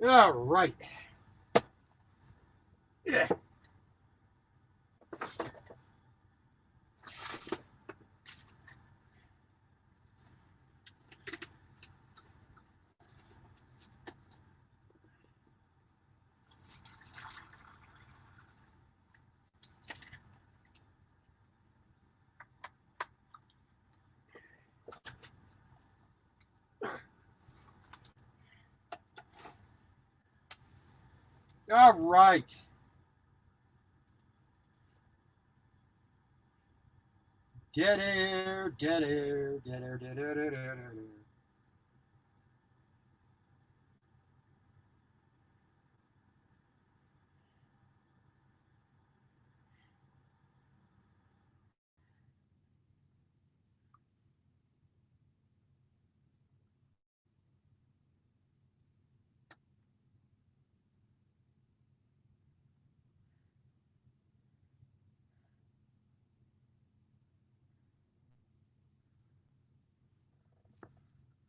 All right. Yeah. All right. Dead air, dead air, dead air, dead air, dead air, dead air.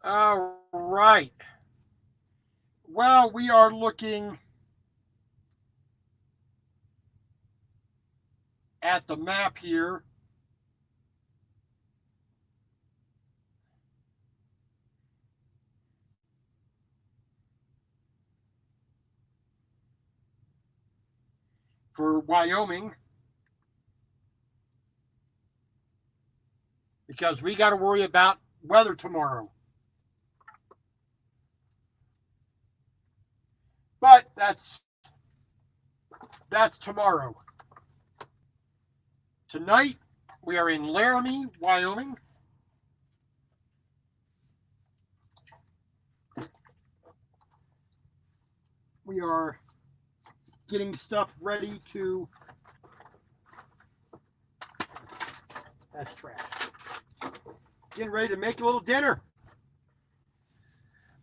All right. Well, we are looking at the map here. For Wyoming, because we got to worry about weather tomorrow. But that's tomorrow. Tonight we are in Laramie, Wyoming. We are getting stuff ready to. That's trash. Getting ready to make a little dinner.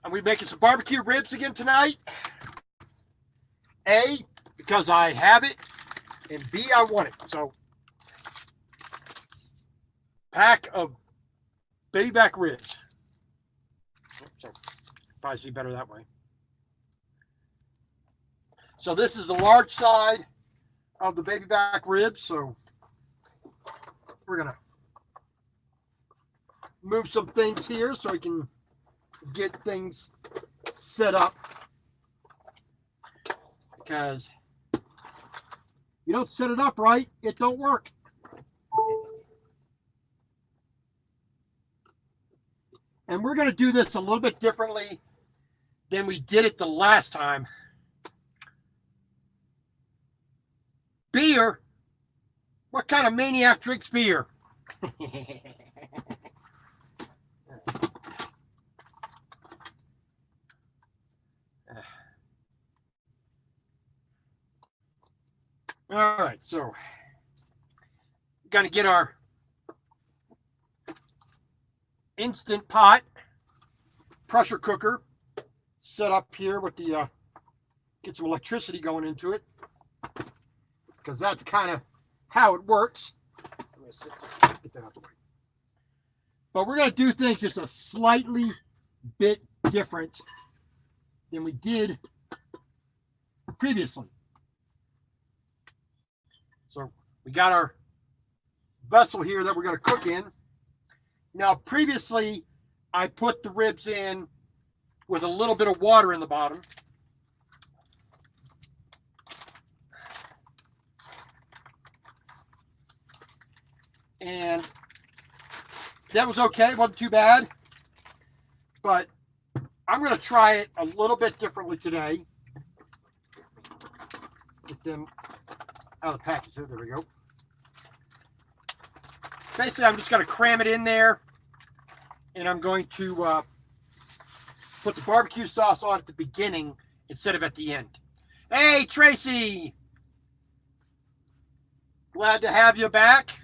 And we're making some barbecue ribs again tonight. A, because I have it, and B, I want it. So, pack of baby back ribs. So, probably see better that way. So this is the large side of the baby back ribs. So we're gonna move some things here so we can get things set up, because if you don't set it up right, it don't work. And we're going to do this a little bit differently than we did it the last time. Beer? What kind of maniac drinks beer? All right, so going to get our Instant Pot pressure cooker set up here with the get some electricity going into it, because that's kind of how it works. Get that out the way. But we're going to do things just a slightly bit different than we did previously. So we got our vessel here that we're going to cook in. Now, previously, I put the ribs in with a little bit of water in the bottom. And that was okay. It wasn't too bad. But I'm going to try it a little bit differently today. Get them out of the package. There we go. Basically, I'm just going to cram it in there. And I'm going to put the barbecue sauce on at the beginning instead of at the end. Hey, Tracy! Glad to have you back.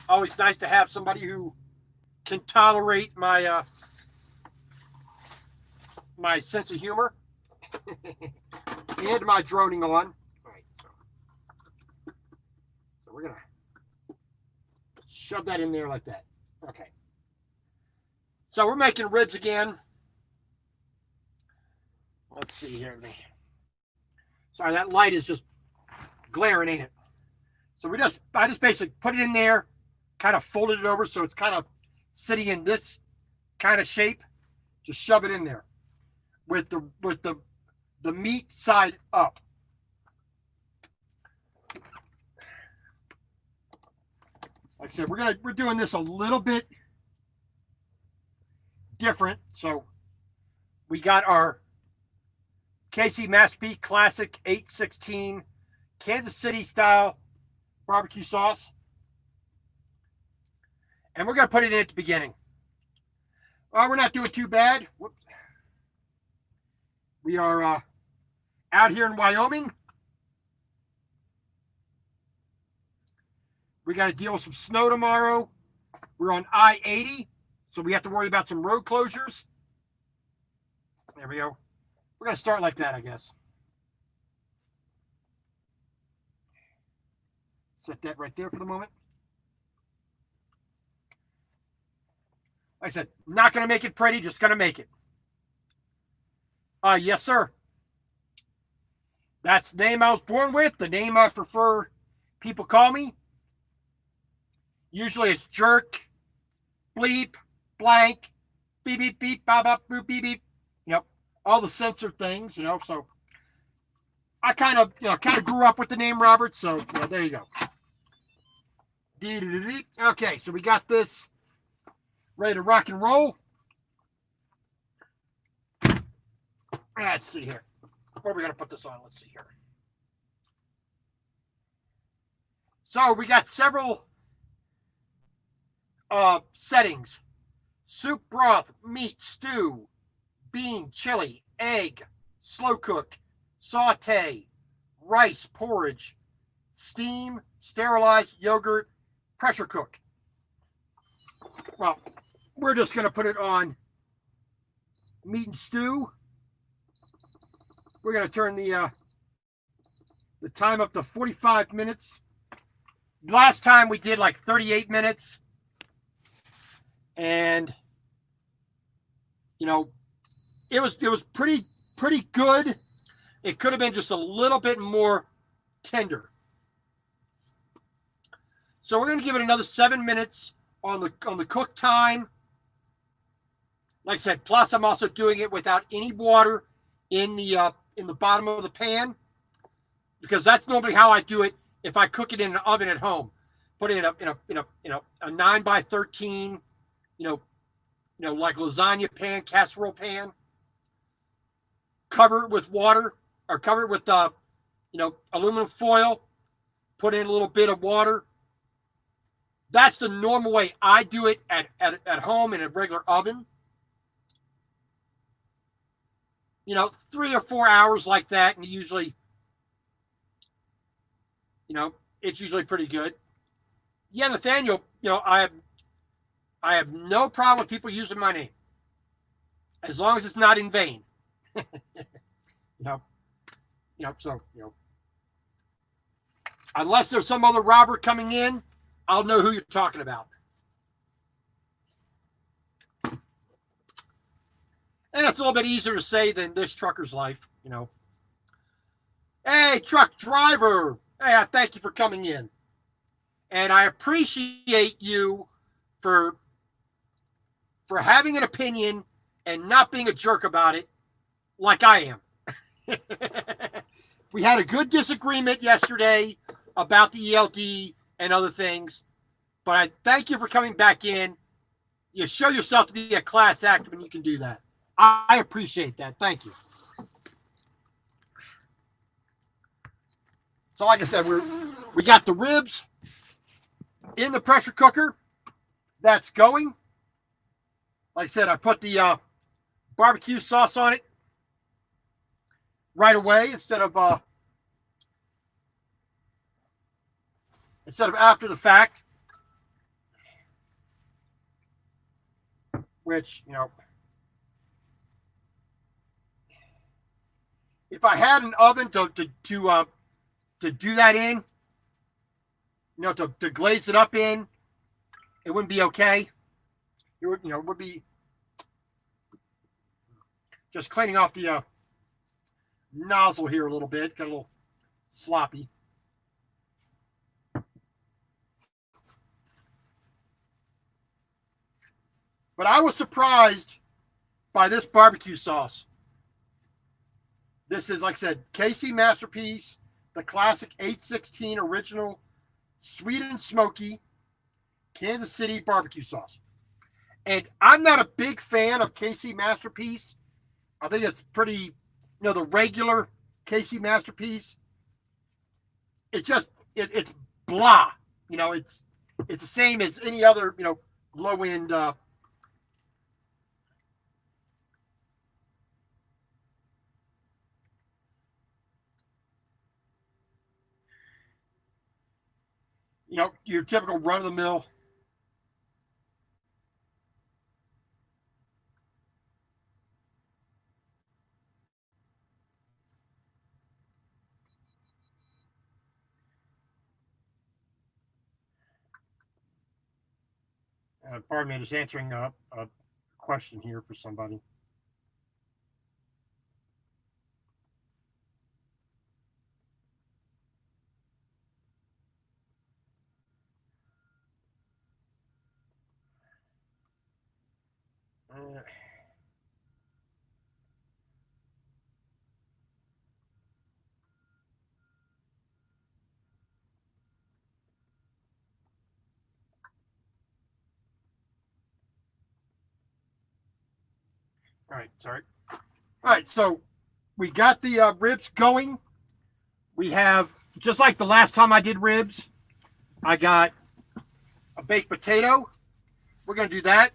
Always nice to have somebody who can tolerate my my sense of humor and my droning on. All right, so we're gonna shove that in there like that. Okay. So we're making ribs again. let's see here. Sorry, that light is just glaring, ain't it? So I just basically put it in there, kind of folded it over so it's kind of sitting in this kind of shape. Just shove it in there with the meat side up. Like I said, we're doing this a little bit different. So we got our KC Mashpee Classic 816 Kansas City style barbecue sauce. And we're going to put it in at the beginning. Well, we're not doing too bad. Whoops. We are out here in Wyoming. We got to deal with some snow tomorrow. We're on I-80, so we have to worry about some road closures. There we go. We're going to start like that, I guess. Set that right there for the moment. Like I said, not going to make it pretty, just going to make it. Yes, sir. That's the name I was born with, the name I prefer people call me. Usually it's jerk, bleep, blank, beep, beep, beep, bop, bop, boop, beep, beep. You know, all the censored things, you know, so I kind of grew up with the name Robert, so yeah, there you go. Okay, so we got this ready to rock and roll. Let's see here. Where are we going to put this on? Let's see here. So we got several settings. Soup, broth, meat, stew, bean, chili, egg, slow cook, saute, rice, porridge, steam, sterilized, yogurt, pressure cook. Well, we're just going to put it on meat and stew. We're going to turn the time up to 45 minutes. Last time we did like 38 minutes. And, you know, it was pretty good. It could have been just a little bit more tender. So we're going to give it another 7 minutes on the cook time. Like I said, plus I'm also doing it without any water in the bottom of the pan, because that's normally how I do it if I cook it in an oven at home. Put it in a 9x13, like lasagna pan, casserole pan. Cover it with water, or cover it with aluminum foil. Put in a little bit of water. That's the normal way I do it at home in a regular oven. 3 or 4 hours like that, and usually, it's usually pretty good. Yeah, Nathaniel, I have no problem with people using my name, as long as it's not in vain. Unless there's some other Robert coming in, I'll know who you're talking about. And it's a little bit easier to say than this trucker's life, Hey, truck driver. Hey, I thank you for coming in. And I appreciate you for having an opinion and not being a jerk about it like I am. We had a good disagreement yesterday about the ELD and other things, but I thank you for coming back in. You show yourself to be a class act when you can do that. I appreciate that. Thank you. So like I said, we got the ribs in the pressure cooker. That's going. Like I said, I put the barbecue sauce on it right away instead of after the fact, which, if I had an oven to do that in, to glaze it up in, it wouldn't be okay. It would be just cleaning off the nozzle here a little bit. Got a little sloppy. But I was surprised by this barbecue sauce. This is, like I said, KC Masterpiece, the classic 816 original sweet and smoky Kansas City barbecue sauce. And I'm not a big fan of KC Masterpiece. I think it's pretty, the regular KC Masterpiece. It's just, it's blah. It's the same as any other, low end. Your typical run of the mill. Pardon me, just answering a question here for somebody. All right, sorry. All right, so we got the ribs going. We have, just like the last time I did ribs, I got a baked potato. We're going to do that.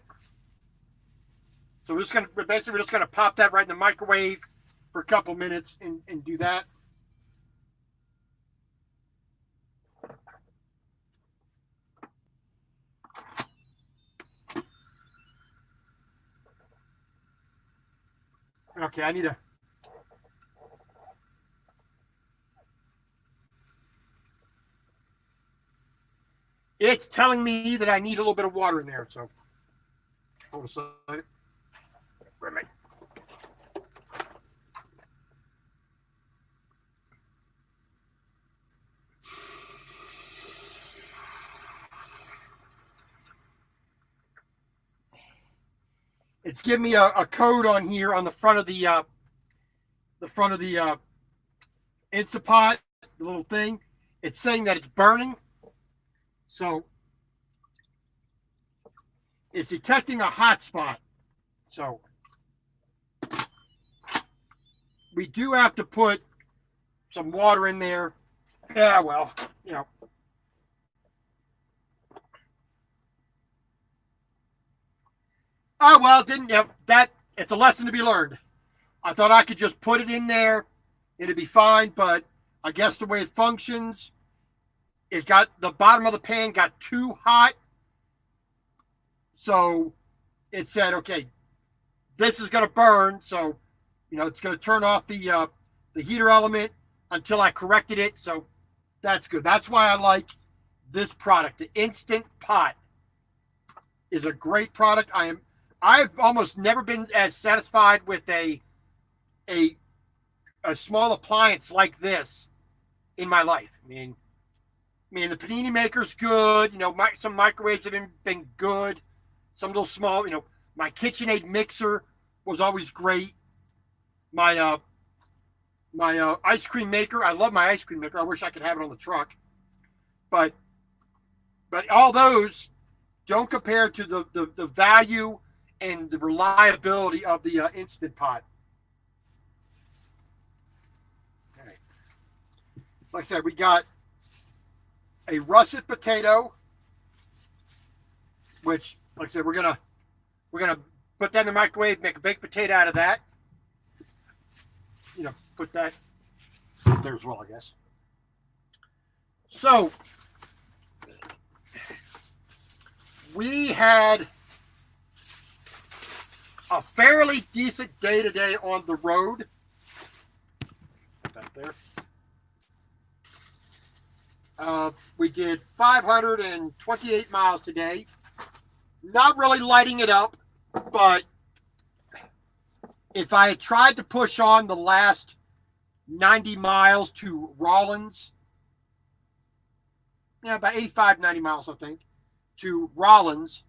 So we're just going to pop that right in the microwave for a couple minutes and do that. Okay, I need a... It's telling me that I need a little bit of water in there, so... Hold a second. Where am I? It's giving me a code on here on the front of the Instapot, the little thing. It's saying that it's burning. So it's detecting a hot spot. So we do have to put some water in there. Yeah, well, Oh, well, it's a lesson to be learned. I thought I could just put it in there. It'd be fine, but I guess the way it functions, it got the bottom of the pan got too hot. So it said, okay, this is going to burn. So, it's going to turn off the heater element until I corrected it. So that's good. That's why I like this product. The Instant Pot is a great product. I've almost never been as satisfied with a small appliance like this in my life. I mean, the panini maker's good. Some microwaves have been good. Some little small, my KitchenAid mixer was always great. My ice cream maker, I love my ice cream maker. I wish I could have it on the truck. But all those don't compare to the value and the reliability of the Instant Pot. All right. Like I said, we got a russet potato, which, like I said, we're gonna put that in the microwave, make a baked potato out of that. Put that there as well, I guess. So we had a fairly decent day today on the road. Put that there. We did 528 miles today. Not really lighting it up, but if I had tried to push on the last 90 miles to Rawlins. Yeah, about 85, 90 miles, I think, to Rawlins.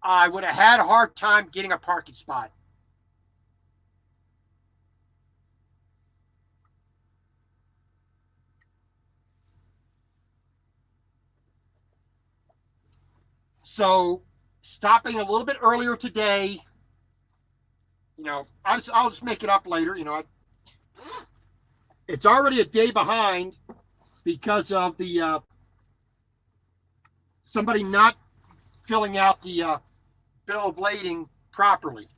I would have had a hard time getting a parking spot. So, stopping a little bit earlier today, I'll just make it up later. It's already a day behind because of the somebody not filling out the bill of lading properly.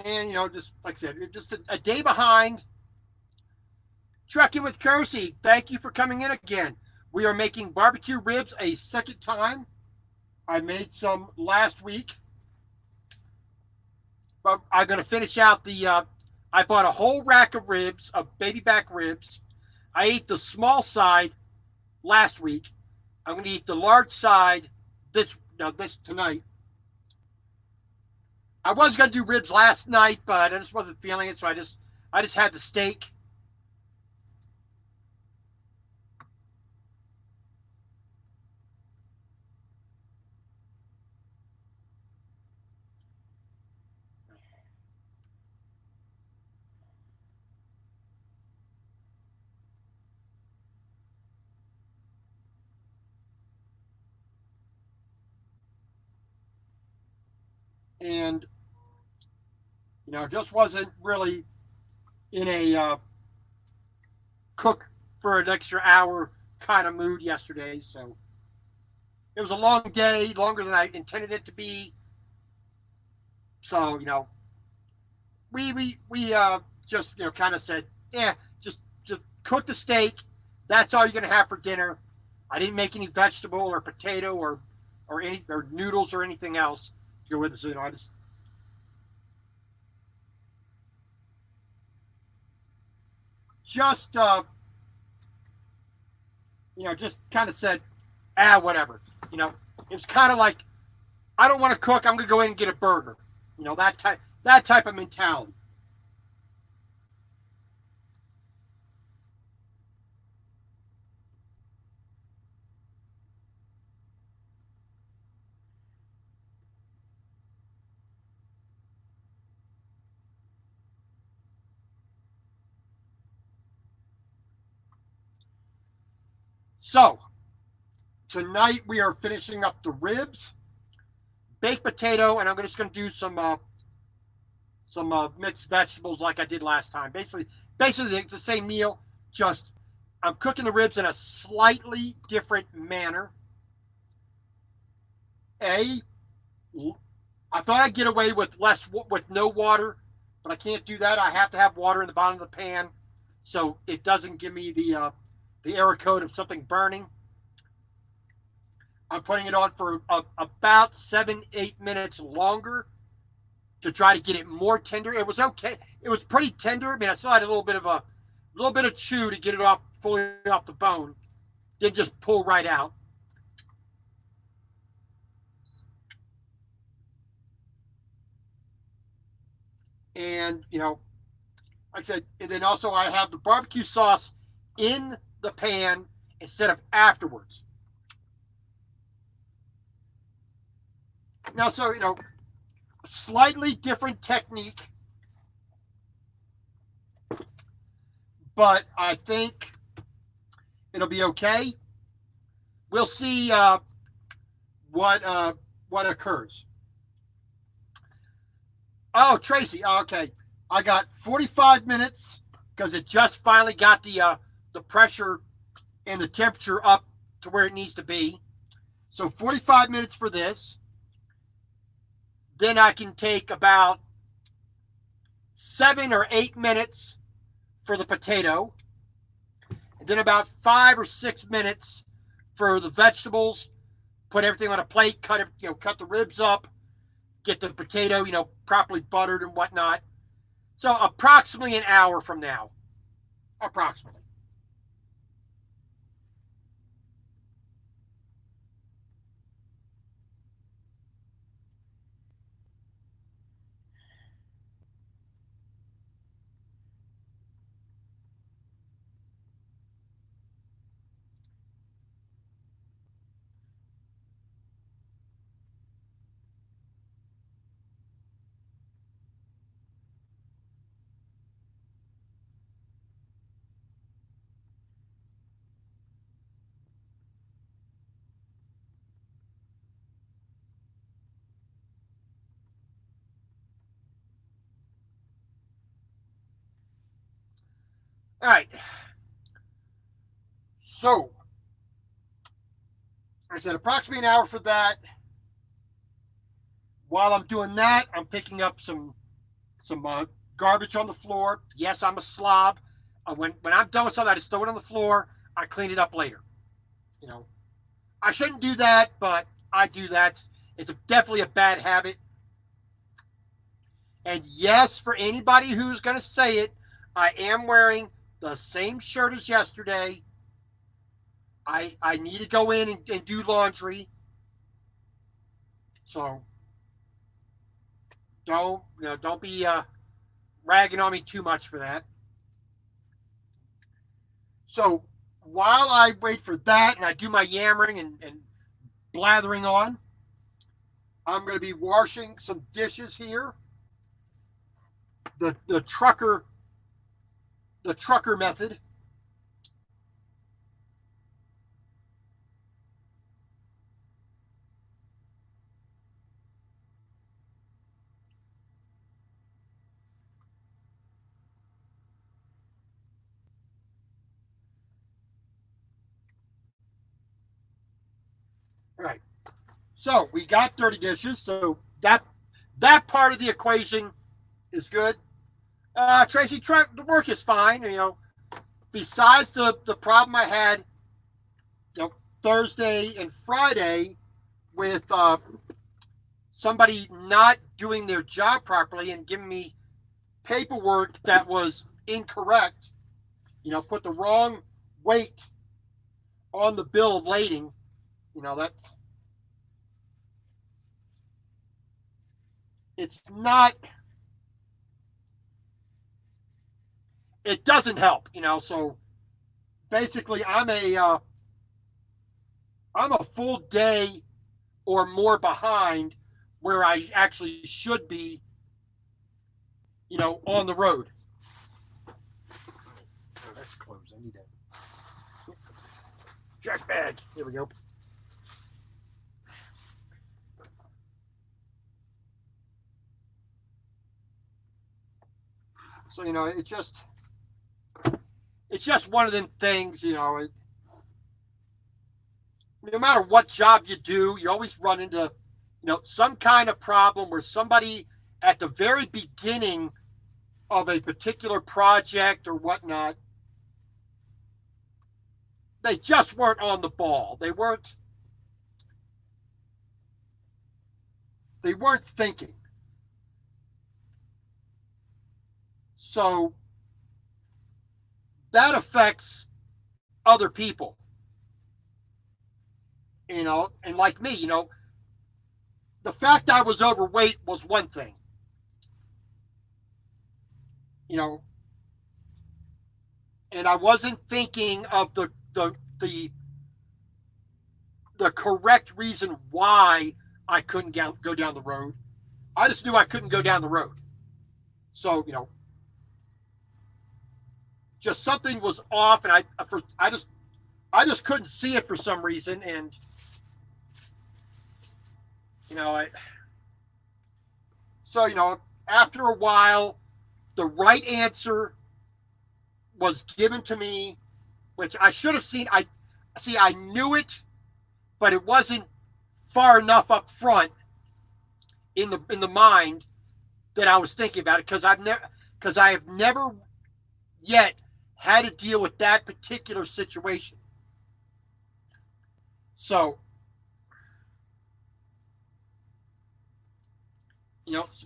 And, just like I said, just a day behind. Trucking with Kersey, thank you for coming in again. We are making barbecue ribs a second time. I made some last week. But I'm going to finish out I bought a whole rack of ribs, of baby back ribs. I ate the small side last week. I'm going to eat the large side this tonight. I was going to do ribs last night, but I just wasn't feeling it, so I just had the steak. And just wasn't really in a cook for an extra hour kind of mood yesterday. So it was a long day, longer than I intended it to be. So we just kind of said, yeah, just cook the steak. That's all you're gonna have for dinner. I didn't make any vegetable or potato or noodles or anything else to go with it. So I just just kind of said, whatever. It was kind of like, I don't want to cook. I'm gonna go in and get a burger. That type of mentality. So tonight we are finishing up the ribs, baked potato, and I'm just going to do some mixed vegetables like I did last time. Basically it's the same meal. Just I'm cooking the ribs in a slightly different manner. I thought I'd get away with no water, but I can't do that. I have to have water in the bottom of the pan, so it doesn't give me the error code of something burning. I'm putting it on for about 7-8 minutes longer to try to get it more tender. It was okay. It was pretty tender. I mean, I still had a little bit of chew to get it fully off the bone. Didn't just pull right out. And like I said, and then also I have the barbecue sauce in the pan instead of afterwards. Now, so a slightly different technique, but I think it'll be okay. We'll see what occurs. Oh, Tracy. Okay, I got 45 minutes because it just finally got the pressure and the temperature up to where it needs to be. So 45 minutes for this. Then I can take about 7 or 8 minutes for the potato. And then about 5 or 6 minutes for the vegetables. Put everything on a plate, cut it, cut the ribs up, get the potato, properly buttered and whatnot. So approximately an hour from now. Approximately. All right. So, I said approximately an hour for that. While I'm doing that, I'm picking up some garbage on the floor. Yes, I'm a slob. When I'm done with something, I just throw it on the floor. I clean it up later. I shouldn't do that, but I do that. It's definitely a bad habit. And yes, for anybody who's going to say it, I am wearing the same shirt as yesterday. I need to go in and do laundry. So don't be ragging on me too much for that. So while I wait for that and I do my yammering and blathering on, I'm going to be washing some dishes here. The trucker method. All right. So we got dirty dishes. So that part of the equation is good. Tracy, the work is fine. Besides the problem I had, Thursday and Friday with somebody not doing their job properly and giving me paperwork that was incorrect. Put the wrong weight on the bill of lading. It's not. It doesn't help, So basically, I'm a full day or more behind where I actually should be, on the road. Oh, that's closed. I need that trash bag. Here we go. So it's just one of them things. No matter what job you do, you always run into some kind of problem where somebody at the very beginning of a particular project or whatnot, they just weren't on the ball. They weren't thinking. So that affects other people. And like me, the fact I was overweight was one thing. And I wasn't thinking of the correct reason why I couldn't go down the road. I just knew I couldn't go down the road. So, just something was off, and I just couldn't see it for some reason, and after a while, the right answer was given to me, which I should have seen. I knew it, but it wasn't far enough up front in the mind that I was thinking about it, because I have never yet had to deal with that particular situation. So,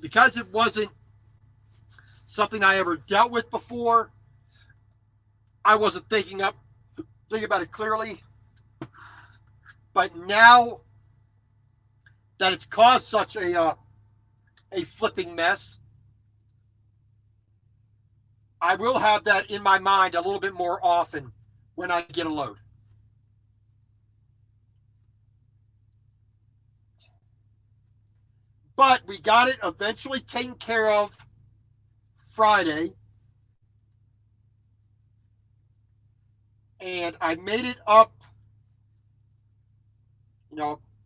because it wasn't something I ever dealt with before, I wasn't thinking about it clearly. But now that it's caused such a flipping mess, I will have that in my mind a little bit more often when I get a load. But we got it eventually taken care of Friday. And I made it up,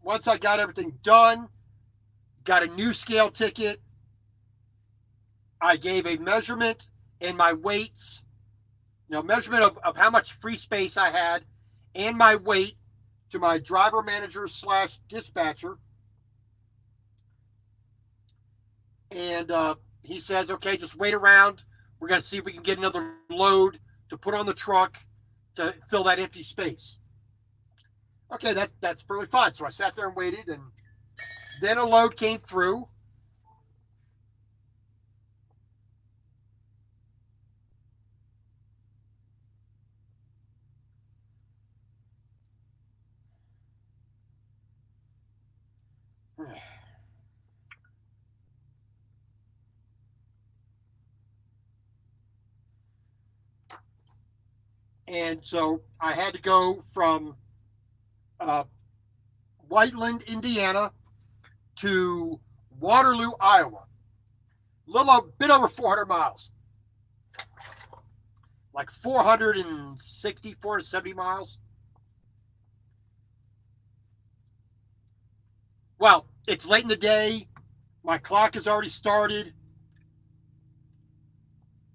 once I got everything done, got a new scale ticket. I gave a measurement and my weights, measurement of how much free space I had and my weight to my driver manager / dispatcher. And he says, okay, just wait around. We're going to see if we can get another load to put on the truck to fill that empty space. Okay, that's perfectly fine. So I sat there and waited, and then a load came through. And so I had to go from Whiteland, Indiana to Waterloo, Iowa. A bit over 400 miles. Like 460, 470 miles. Well, it's late in the day. My clock has already started.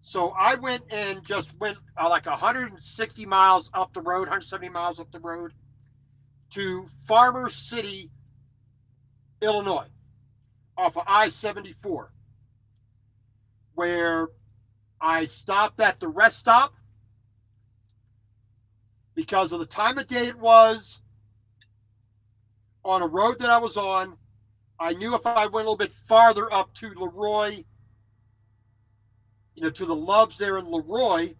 So I went and just went like 160 miles up the road, 170 miles up the road to Farmer City, Illinois, off of I-74, where I stopped at the rest stop because of the time of day it was on a road that I was on. I knew if I went a little bit farther up to Leroy, to the Loves there in Leroy,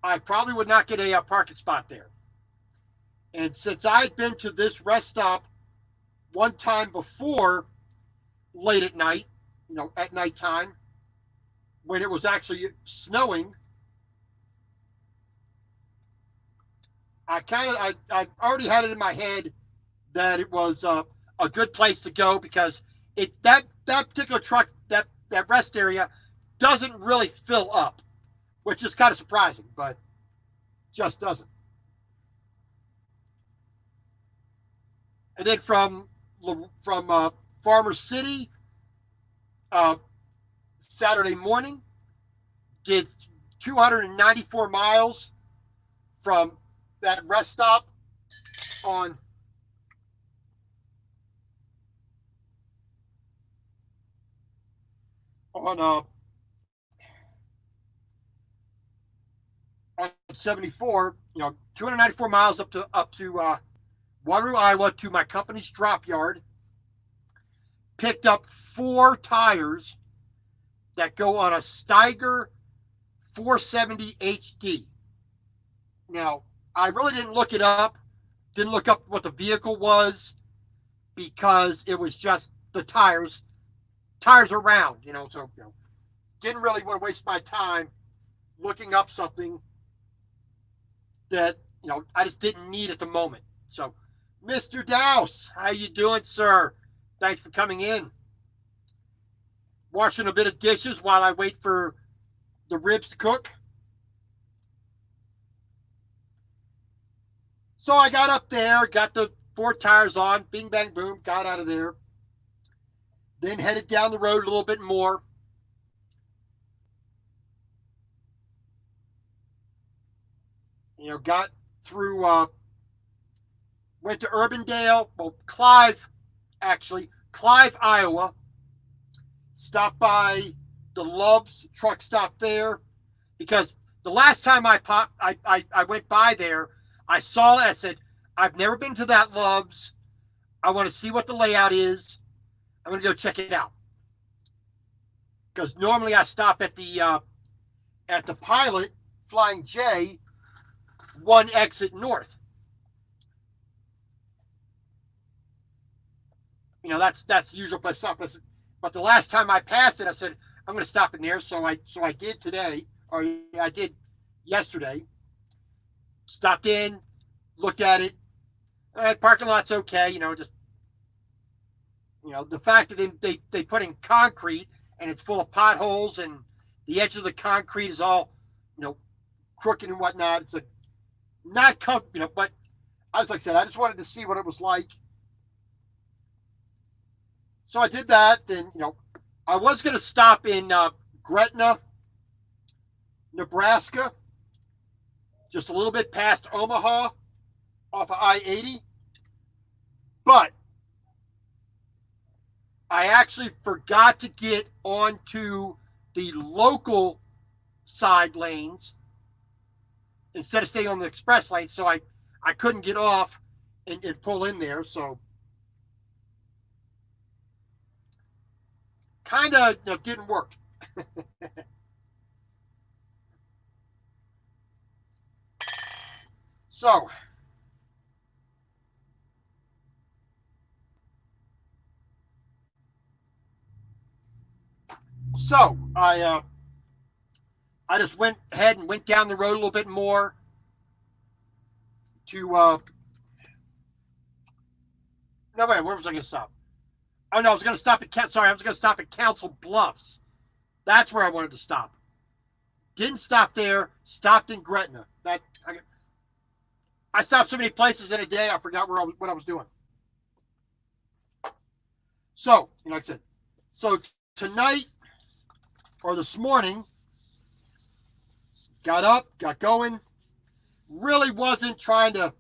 I probably would not get a parking spot there. And since I had been to this rest stop one time before, late at night, at nighttime, when it was actually snowing, I already had it in my head that it was a good place to go, because that particular truck, that rest area doesn't really fill up, which is kind of surprising, but just doesn't. And then from Farmer City, Saturday morning, did 294 miles from that rest stop on on 74, 294 miles up to Waterloo, Iowa, to my company's drop yard. Picked up 4 tires that go on a Steiger 470 HD. Now, I really didn't look it up. Didn't look up what the vehicle was, because it was just the tires. Tires are round, so didn't really want to waste my time looking up something that I just didn't need at the moment. So, Mr. Douse, how you doing, sir? Thanks for coming in. Washing a bit of dishes while I wait for the ribs to cook. So I got up there, got the 4 tires on, bing, bang, boom, got out of there. Then headed down the road a little bit more. Got through went to Urbandale, well, Clive, actually, Clive, Iowa. Stopped by the Love's truck stop there because the last time I went by there, I saw it. I said, I've never been to that Love's. I want to see what the layout is. I'm going to go check it out. Because normally I stop at the Pilot Flying J, one exit north. You know, that's the usual place to stop. But the last time I passed it, I said, I'm going to stop in there. So I did today, or I did yesterday. Stopped in, looked at it. Parking lot's okay, you know, just, you know, the fact that they put in concrete and it's full of potholes and the edge of the concrete is all, you know, crooked and whatnot. It's like not you know, but as I said, I just wanted to see what it was like. So I did that. Then, you know, I was going to stop in Gretna, Nebraska, just a little bit past Omaha off of I-80. But I actually forgot to get onto the local side lanes instead of staying on the express lane. So I couldn't get off and pull in there. So kind of, you know, didn't work. So I just went ahead and went down the road a little bit more to no wait, where was I going to stop? Oh no, I was going to stop at Council Bluffs. That's where I wanted to stop. Didn't stop there. Stopped in Gretna. I stopped so many places in a day, I forgot what I was doing. So, you know, like I said, so tonight or this morning, got up, got going. Really wasn't trying to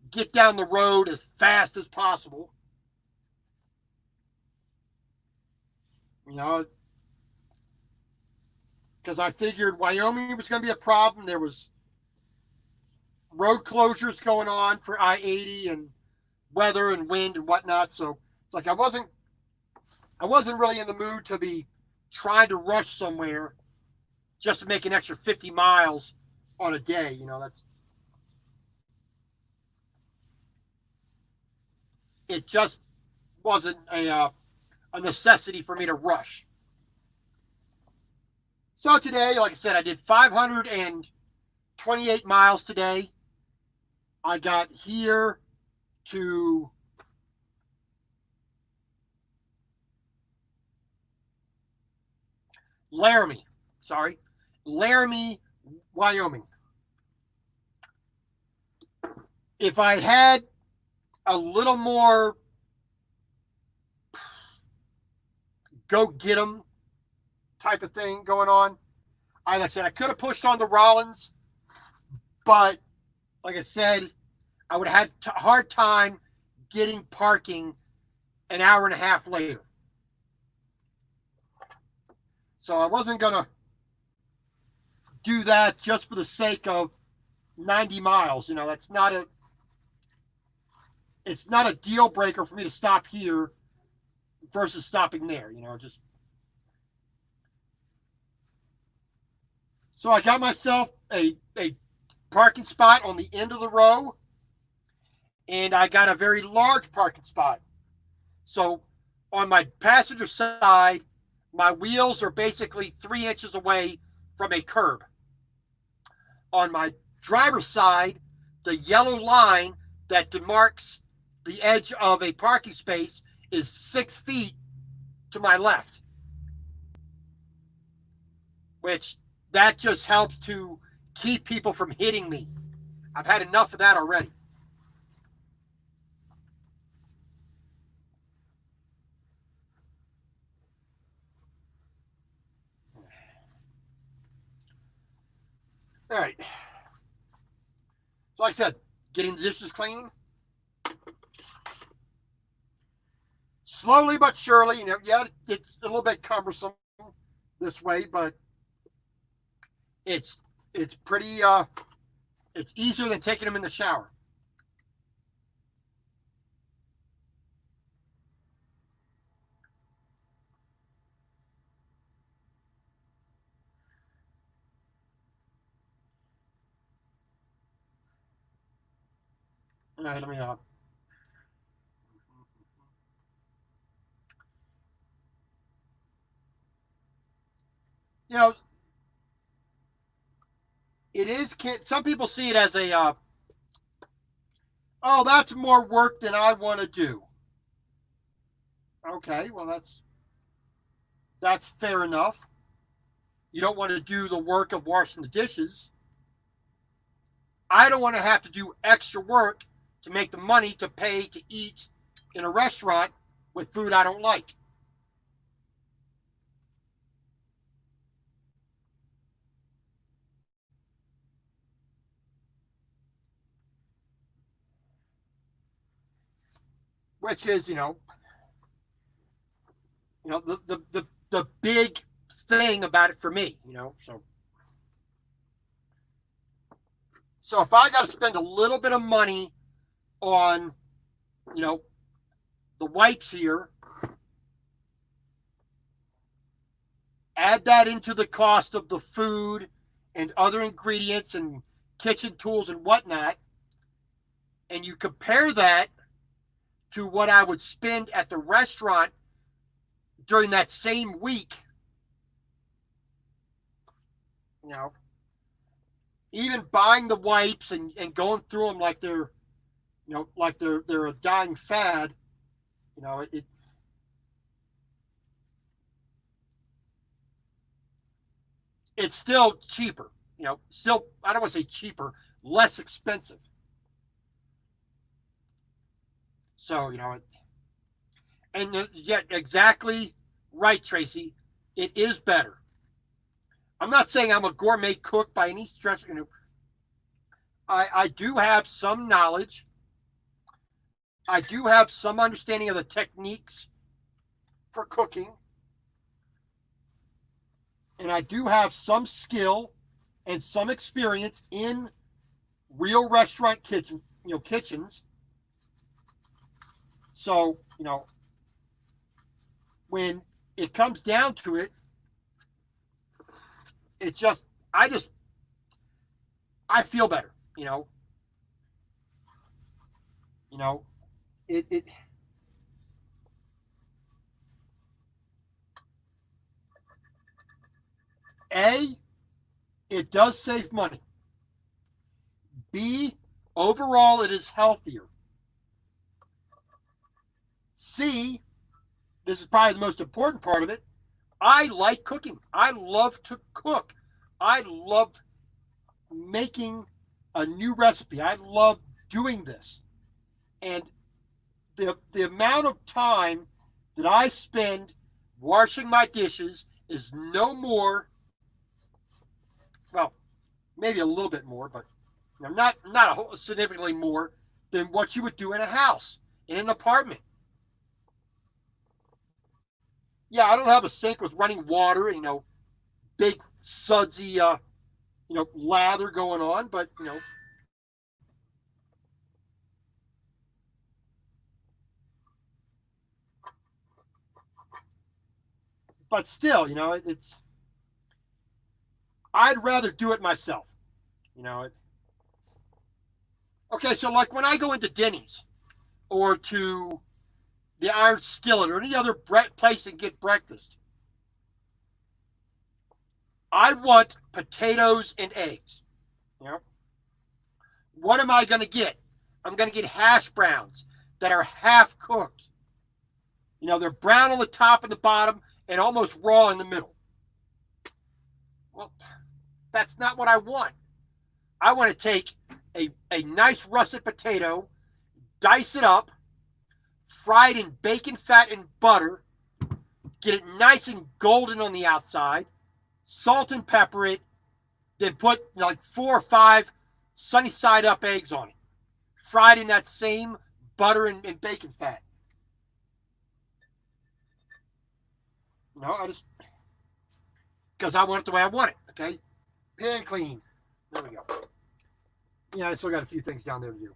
get down the road as fast as possible. You know, because I figured Wyoming was going to be a problem. There was road closures going on for I-80 and weather and wind and whatnot. So it's like I wasn't really in the mood to be trying to rush somewhere just to make an extra 50 miles on a day. You know, it just wasn't a necessity for me to rush. So today, like I said, I did 528 miles today. I got here to Laramie, Wyoming. If I had a little more go get 'em type of thing going on, like I said, I could have pushed on the Rollins, but like I said, I would have had a hard time getting parking an hour and a half later. So I wasn't going to do that just for the sake of 90 miles. You know, it's not a deal breaker for me to stop here versus stopping there, you know, just. So I got myself a parking spot on the end of the row, and I got a very large parking spot. So on my passenger side, my wheels are basically 3 inches away from a curb. On my driver's side, the yellow line that demarks the edge of a parking space is 6 feet to my left, which that just helps to keep people from hitting me. I've had enough of that already. All right. So like I said, getting the dishes clean. slowly but surely, yeah, it's a little bit cumbersome this way, but it's pretty it's easier than taking them in the shower. All right, let me you know, it is. Some people see it as a, oh, that's more work than I want to do. Okay, well, that's fair enough. You don't want to do the work of washing the dishes. I don't want to have to do extra work to make the money to pay to eat in a restaurant with food I don't like. Which is, the big thing about it for me. So if I got to spend a little bit of money on, you know, the wipes here, add that into the cost of the food and other ingredients and kitchen tools and whatnot, and you compare that to what I would spend at the restaurant during that same week, you know, even buying the wipes and going through them like they're a dying fad, it it's still cheaper. Still, I don't want to say cheaper, less expensive. So, and yet exactly right, Tracy. It is better. I'm not saying I'm a gourmet cook by any stretch. I do have some knowledge. I do have some understanding of the techniques for cooking. And I do have some skill and some experience in real restaurant kitchens. So, when it comes down to it, it just I feel better, you know, it A, it does save money. B, overall it is healthier. C, this is probably the most important part of it. I like cooking. I love to cook. I love making a new recipe. I love doing this. And the amount of time that I spend washing my dishes is no more, well, maybe a little bit more, but not a whole, significantly more than what you would do in a house, in an apartment. Yeah, I don't have a sink with running water, big sudsy, lather going on, but but still, it's. I'd rather do it myself. You know. Okay, so like when I go into Denny's or to the Iron Skillet or any other place and get breakfast, I want potatoes and eggs. You know, what am I going to get? I'm going to get hash browns that are half cooked. They're brown on the top and the bottom and almost raw in the middle. Well, that's not what I want. I want to take a nice russet potato, dice it up, fry it in bacon fat and butter, get it nice and golden on the outside, salt and pepper it, then put like 4 or 5 sunny side up eggs on it, fried in that same butter and bacon fat. I just, because I want it the way I want it. Okay, pan clean. There we go. Yeah, I still got a few things down there to do.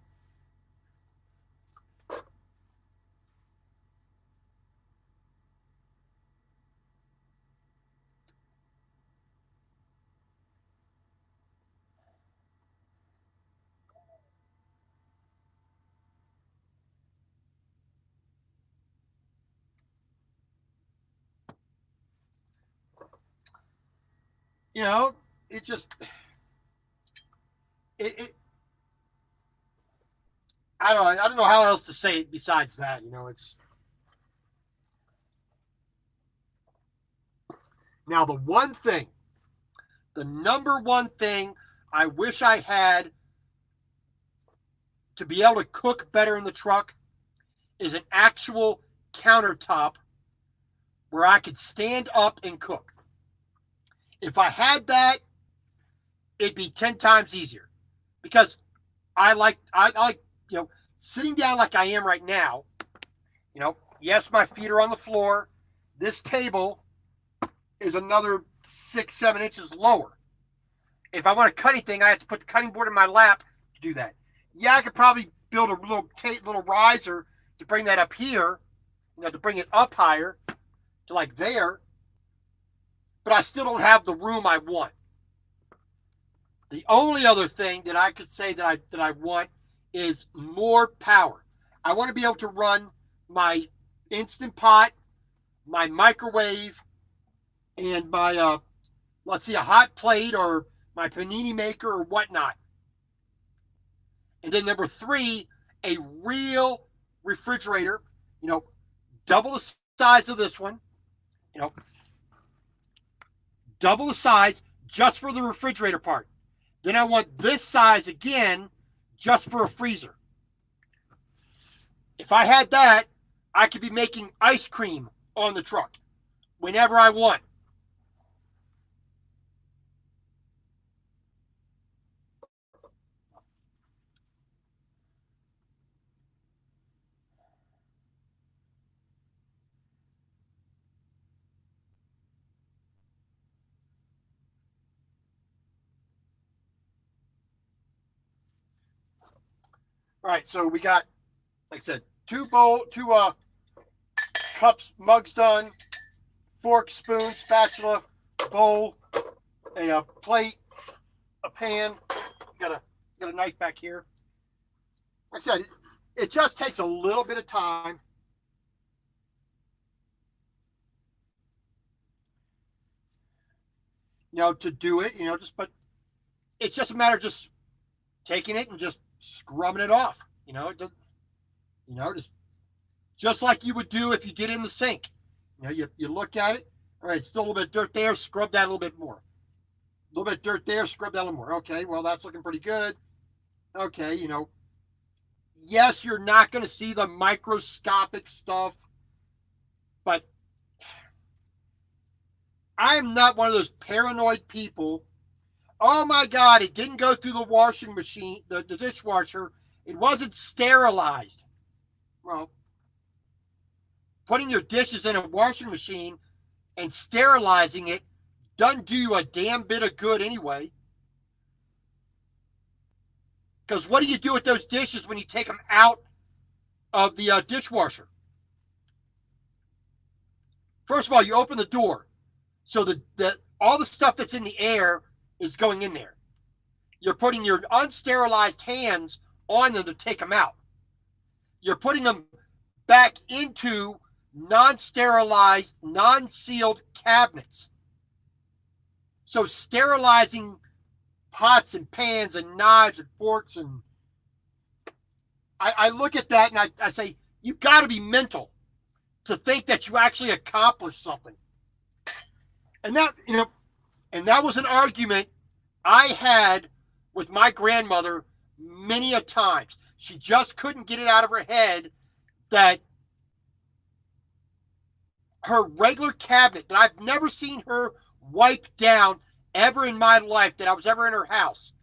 You know, it just it I don't know how else to say it besides that. It's now the number one thing I wish I had to be able to cook better in the truck is an actual countertop where I could stand up and cook. If I had that, it'd be 10 times easier because I like sitting down like I am right now. Yes, my feet are on the floor. This table is another 6-7 inches lower. If I want to cut anything, I have to put the cutting board in my lap to do that. Yeah, I could probably build a little riser to bring that up here, to bring it up higher to like there, but I still don't have the room I want. The only other thing that I could say that I want is more power. I want to be able to run my Instant Pot, my microwave, and my a hot plate or my panini maker or whatnot. And then number 3, a real refrigerator, double the size of this one, double the size just for the refrigerator part. Then I want this size again just for a freezer. If I had that, I could be making ice cream on the truck whenever I want. All right, so we got, like I said, two cups, mugs done, fork, spoon, spatula, bowl, a plate, a pan. Got a knife back here. Like I said, it just takes a little bit of time. To do it, but it's just a matter of just taking it and just scrubbing it off. Just like you would do if you did it in the sink. You look at it. All right, still a little bit of dirt there. Scrub that a little bit more. A little bit of dirt there. Scrub that a little more. Okay, well, that's looking pretty good. Okay, yes, you're not going to see the microscopic stuff, but I am not one of those paranoid people. Oh my God, it didn't go through the washing machine, the dishwasher. It wasn't sterilized. Well, putting your dishes in a washing machine and sterilizing it doesn't do you a damn bit of good anyway. Because what do you do with those dishes when you take them out of the dishwasher? First of all, you open the door. So all the stuff that's in the air is going in there. You're putting your unsterilized hands on them to take them out. You're putting them back into non-sterilized, non-sealed cabinets. So sterilizing pots and pans and knives and forks, and I look at that and I say, you got to be mental to think that you actually accomplished something. And that was an argument I had with my grandmother many a times. She just couldn't get it out of her head that her regular cabinet that I've never seen her wipe down ever in my life, that I was ever in her house.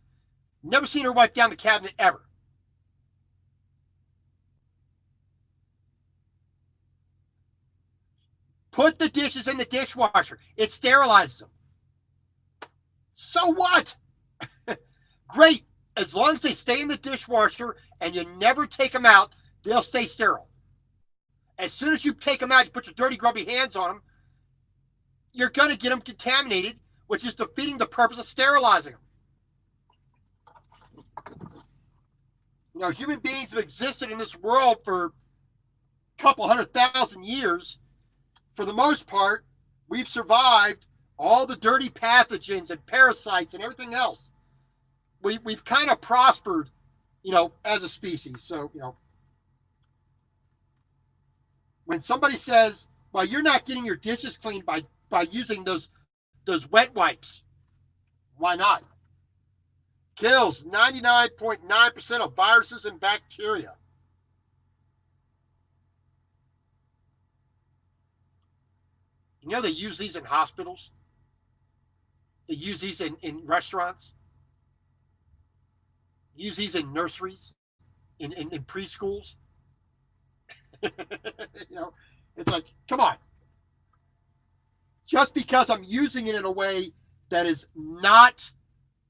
Never seen her wipe down the cabinet ever. Put the dishes in the dishwasher. It sterilizes them. So what? Great. As long as they stay in the dishwasher and you never take them out, they'll stay sterile. As soon as you take them out, you put your dirty, grubby hands on them, you're going to get them contaminated, which is defeating the purpose of sterilizing them. You know, human beings have existed in this world for a couple 100,000 years. For the most part, we've survived all the dirty pathogens and parasites and everything else. We've kind of prospered, you know, as a species. So, you know, when somebody says, well, you're not getting your dishes cleaned by using those wet wipes, why not? Kills 99.9% of viruses and bacteria. You know, they use these in hospitals. They use these in restaurants. Use these in nurseries, in preschools. You know, it's like, come on. Just because I'm using it in a way that is not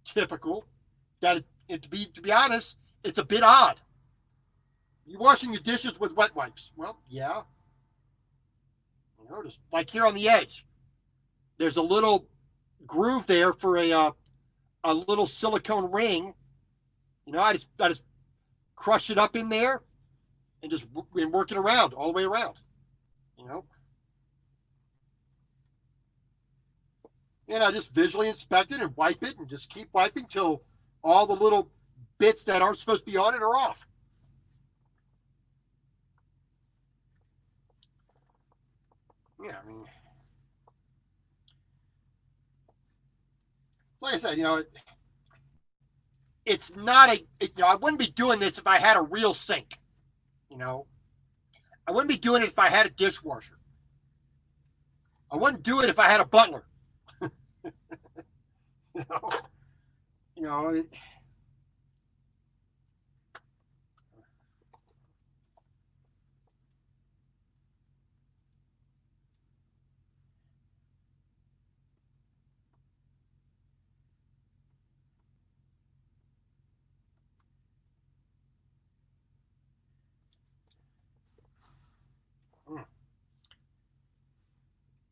typical, that to be honest, it's a bit odd. You washing your dishes with wet wipes? Well, yeah. You know, just like here on the edge, there's a little groove there for a little silicone ring. You know, I just crush it up in there and just work it around all the way around. You know, and I just visually inspect it and wipe it and just keep wiping till all the little bits that aren't supposed to be on it are off. Yeah, I mean, like I said, you know, it's not you know, I wouldn't be doing this if I had a real sink. You know, I wouldn't be doing it if I had a dishwasher. I wouldn't do it if I had a butler.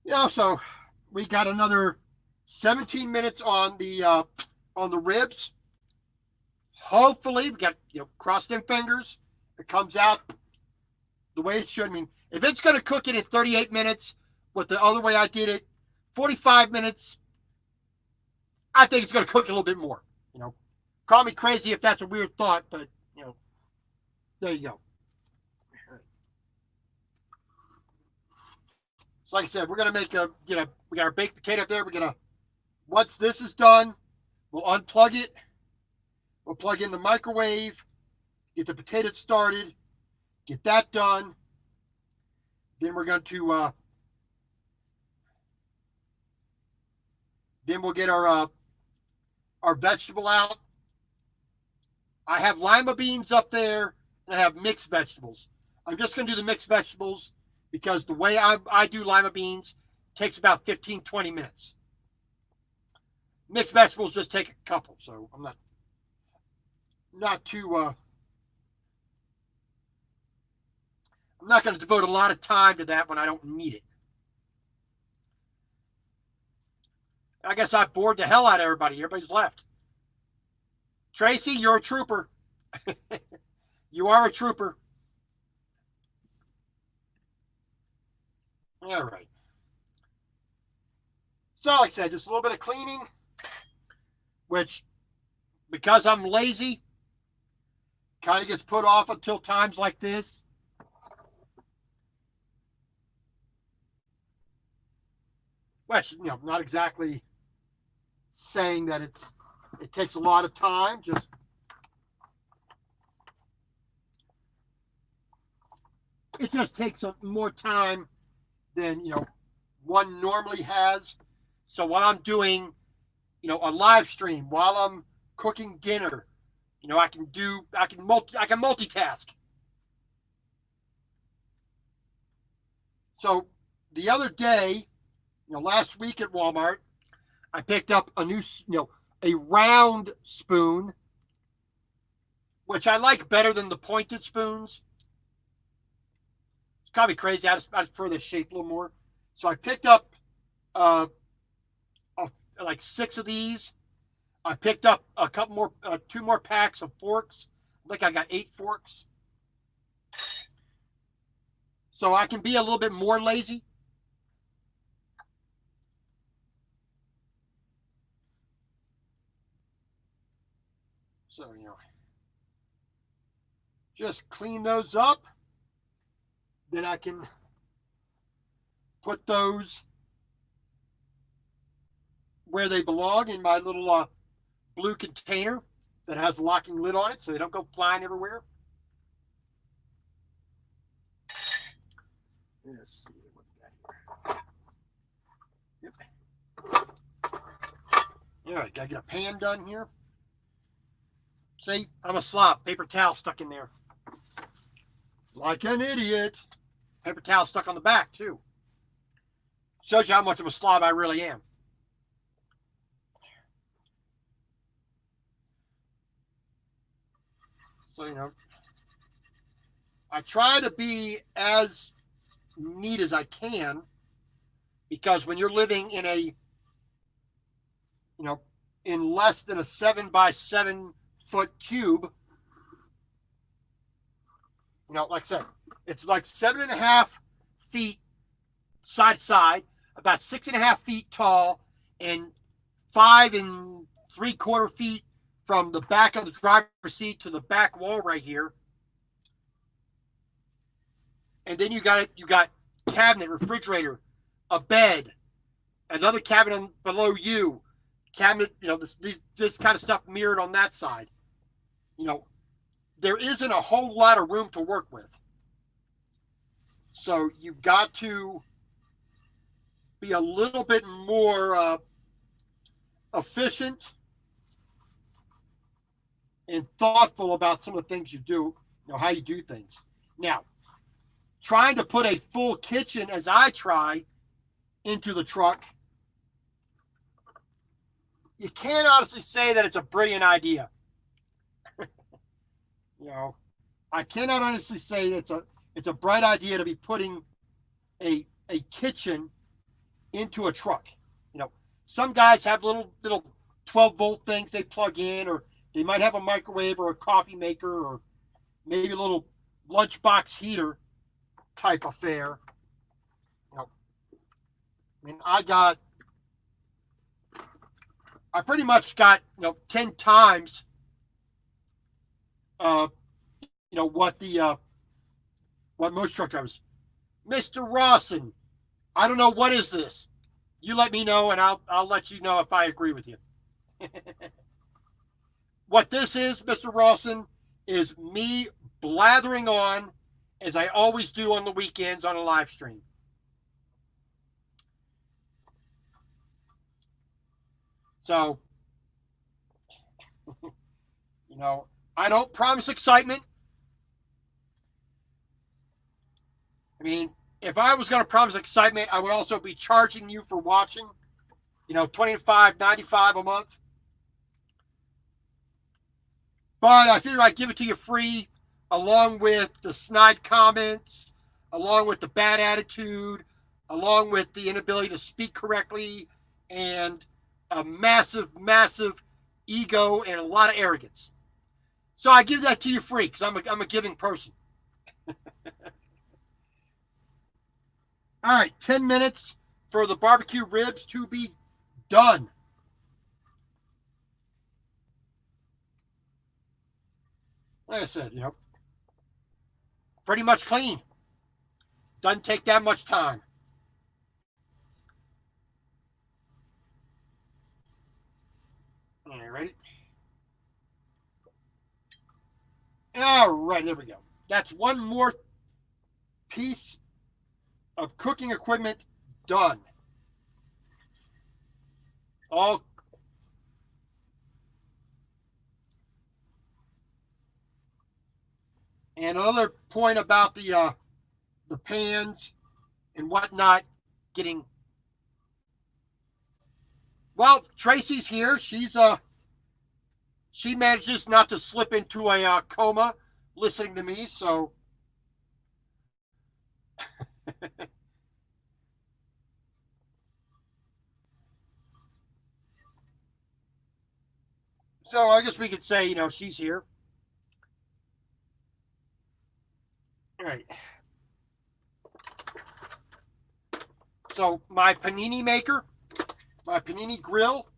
You know, so we got another 17 minutes on the ribs. Hopefully, we got, you know, cross them fingers. It comes out the way it should. I mean, if it's going to cook it in 38 minutes with the other way I did it, 45 minutes, I think it's going to cook a little bit more. You know, call me crazy if that's a weird thought, but, you know, there you go. So like I said, we're going to make we got our baked potato there. We're going to, once this is done, we'll unplug it. We'll plug in the microwave, get the potatoes started, get that done. Then we're going to, then we'll get our vegetable out. I have lima beans up there, and I have mixed vegetables. I'm just going to do the mixed vegetables because the way I do lima beans takes about 15-20 minutes. Mixed vegetables just take a couple, so I'm not too I'm not going to devote a lot of time to that when I don't need it. I guess I bored the hell out of everybody. Everybody's left. Tracy, you're a trooper. You are a trooper. All right. So, like I said, just a little bit of cleaning, which, because I'm lazy, kind of gets put off until times like this. Which, you know, not exactly saying that it takes a lot of time, just it just takes more time than, you know, one normally has. So while I'm doing, you know, a live stream, while I'm cooking dinner, you know, I can multitask. So the other day, last week at Walmart, I picked up a new, a round spoon, which I like better than the pointed spoons. It's kind of crazy. I just prefer the shape a little more. So I picked up like 6 of these. I picked up a couple more, 2 more packs of forks. I think I got 8 forks. So I can be a little bit more lazy. So, just clean those up. Then I can put those where they belong in my little blue container that has a locking lid on it so they don't go flying everywhere. Let's see what we got here. Yep. All right, gotta get a pan done here. See, I'm a slop. Paper towel stuck in there. Like an idiot. Paper towel stuck on the back, too. Shows you how much of a slob I really am. So, I try to be as neat as I can, because when you're living in a, in less than a 7 by 7 foot cube, like I said, it's like 7.5 feet side to side, about 6.5 feet tall, and 5 3/4 feet from the back of the driver's seat to the back wall right here. And then you got cabinet, refrigerator, a bed, another cabinet below you, cabinet, this kind of stuff mirrored on that side. There isn't a whole lot of room to work with. So you've got to be a little bit more efficient and thoughtful about some of the things you do, how you do things. Now, trying to put a full kitchen, as I try, into the truck, you can't honestly say that it's a brilliant idea. I cannot honestly say it's a bright idea to be putting a kitchen into a truck. Some guys have little 12-volt things they plug in, or they might have a microwave or a coffee maker, or maybe a little lunchbox heater type affair. I pretty much got 10 times what most truck drivers. Mr. Rawson, I don't know, what is this? You let me know, and I'll let you know if I agree with you. What this is, Mr. Rawson, is me blathering on, as I always do on the weekends on a live stream. So, I don't promise excitement. I mean, if I was going to promise excitement, I would also be charging you for watching, $25.95 a month. But I figured I'd give it to you free, along with the snide comments, along with the bad attitude, along with the inability to speak correctly, and a massive, massive ego and a lot of arrogance. So I give that to you free, because I'm a giving person. All right, 10 minutes for the barbecue ribs to be done. Like I said, pretty much clean. Doesn't take that much time. All right, ready? All right, there we go. That's one more piece of cooking equipment done. All and another point about the pans and whatnot. getting. Well, Tracy's here. She manages not to slip into a coma listening to me. So so I guess we could say, she's here. All right. So my panini maker, my panini grill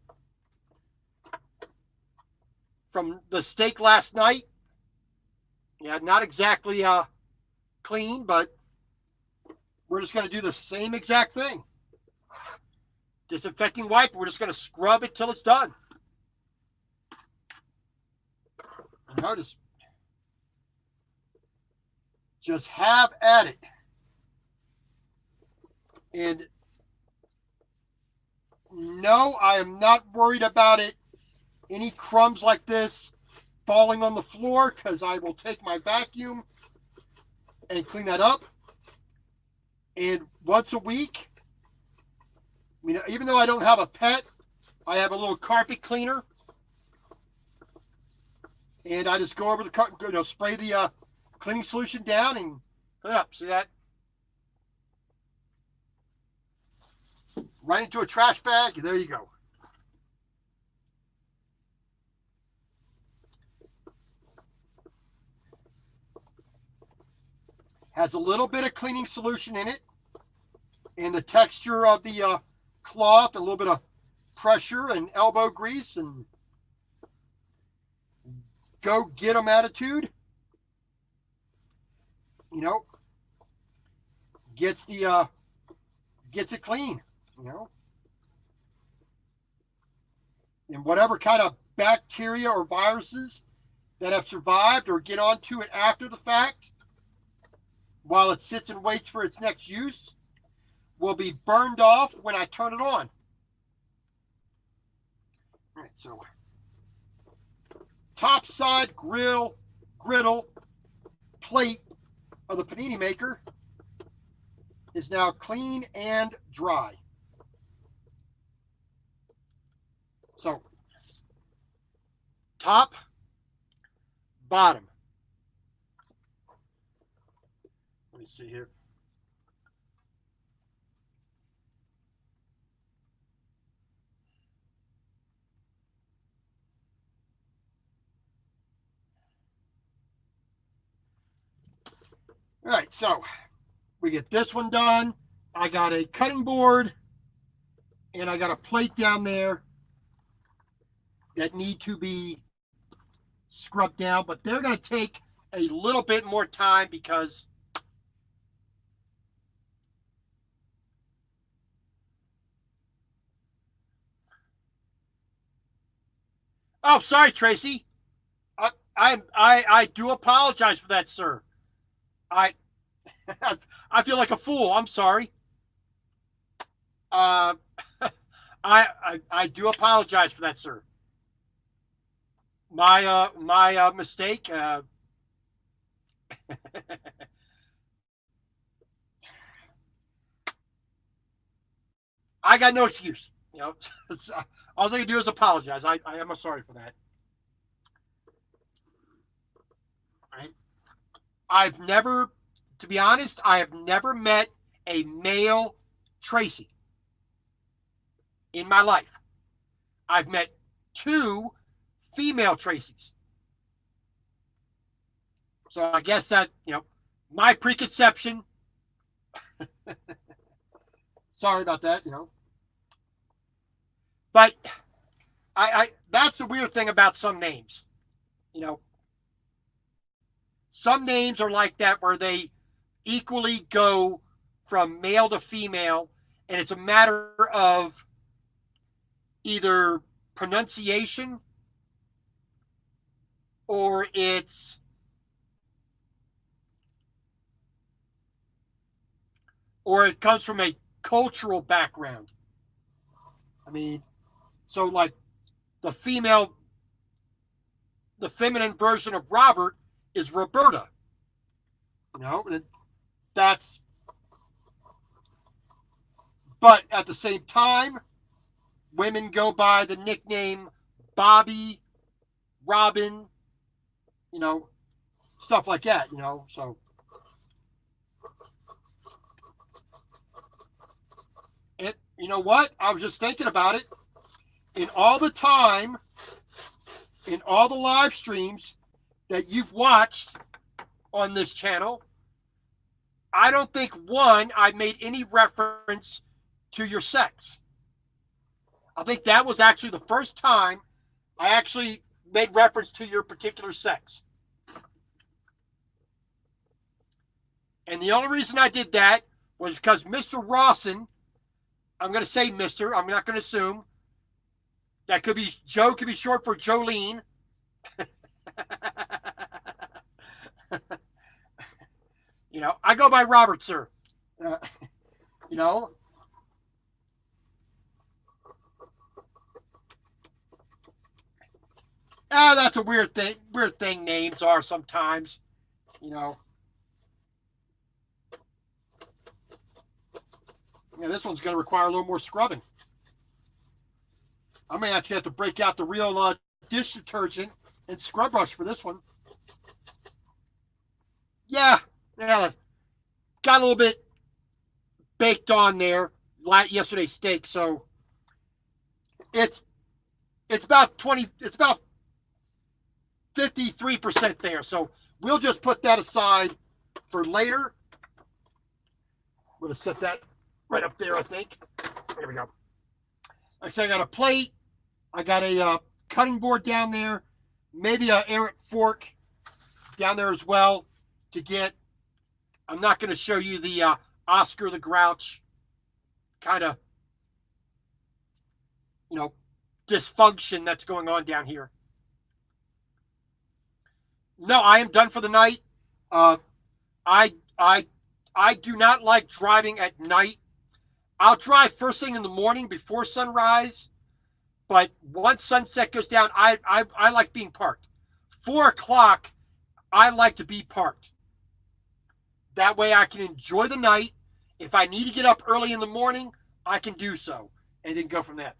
from the steak last night. Yeah, not exactly clean, but we're just going to do the same exact thing. Disinfecting wipe, we're just going to scrub it till it's done. And notice, just have at it. And no, I am not worried about it. Any crumbs like this falling on the floor, because I will take my vacuum and clean that up. And once a week, even though I don't have a pet, I have a little carpet cleaner. And I just go over the spray the cleaning solution down and clean it up. See that? Right into a trash bag. There you go. Has a little bit of cleaning solution in it. And the texture of the cloth, a little bit of pressure and elbow grease, and go get 'em attitude. Gets it clean. And whatever kind of bacteria or viruses that have survived or get onto it after the fact, while it sits and waits for its next use, will be burned off when I turn it on. All right, so top side griddle plate of the panini maker is now clean and dry. So top, bottom. Let me see here. All right, so we get this one done. I got a cutting board and I got a plate down there that need to be scrubbed down, but they're going to take a little bit more time because oh, sorry, Tracy. I do apologize for that, sir. I feel like a fool. I'm sorry. I do apologize for that, sir. My mistake. I got no excuse. All I can do is apologize. I am sorry for that. Right? To be honest, I have never met a male Tracy in my life. I've met 2 female Tracys. So I guess that, my preconception. Sorry about that, But I that's the weird thing about some names. Some names are like that where they equally go from male to female, and it's a matter of either pronunciation or it comes from a cultural background. So like the feminine version of Robert is Roberta. That's But at the same time, women go by the nickname Bobby, Robin, you know, stuff like that, you know. So, it, you know what? I was just thinking about it. In all the time, in all the live streams that you've watched on this channel, I don't think one, I made any reference to your sex. I think that was actually the first time I actually made reference to your particular sex. And the only reason I did that was because Mr. Rawson, I'm going to say Mr., I'm not going to assume. That could be, Joe could be short for Jolene. You know, I go by Robert, sir. You know. That's a weird thing. Weird thing names are sometimes. You know. Yeah, this one's going to require a little more scrubbing. I may actually have to break out the real dish detergent and scrub brush for this one. Yeah, got a little bit baked on there yesterday's steak, so it's about 53% there. So we'll just put that aside for later. I'm gonna set that right up there, I think. There we go. Like I said, I got a plate. I got a cutting board down there. Maybe an errant fork down there as well to get. I'm not going to show you the Oscar the Grouch kind of, you know, dysfunction that's going on down here. No, I am done for the night. I do not like driving at night. I'll drive first thing in the morning before sunrise, but once sunset goes down, I like being parked. 4 o'clock, I like to be parked. That way I can enjoy the night. If I need to get up early in the morning, I can do so, and then go from that.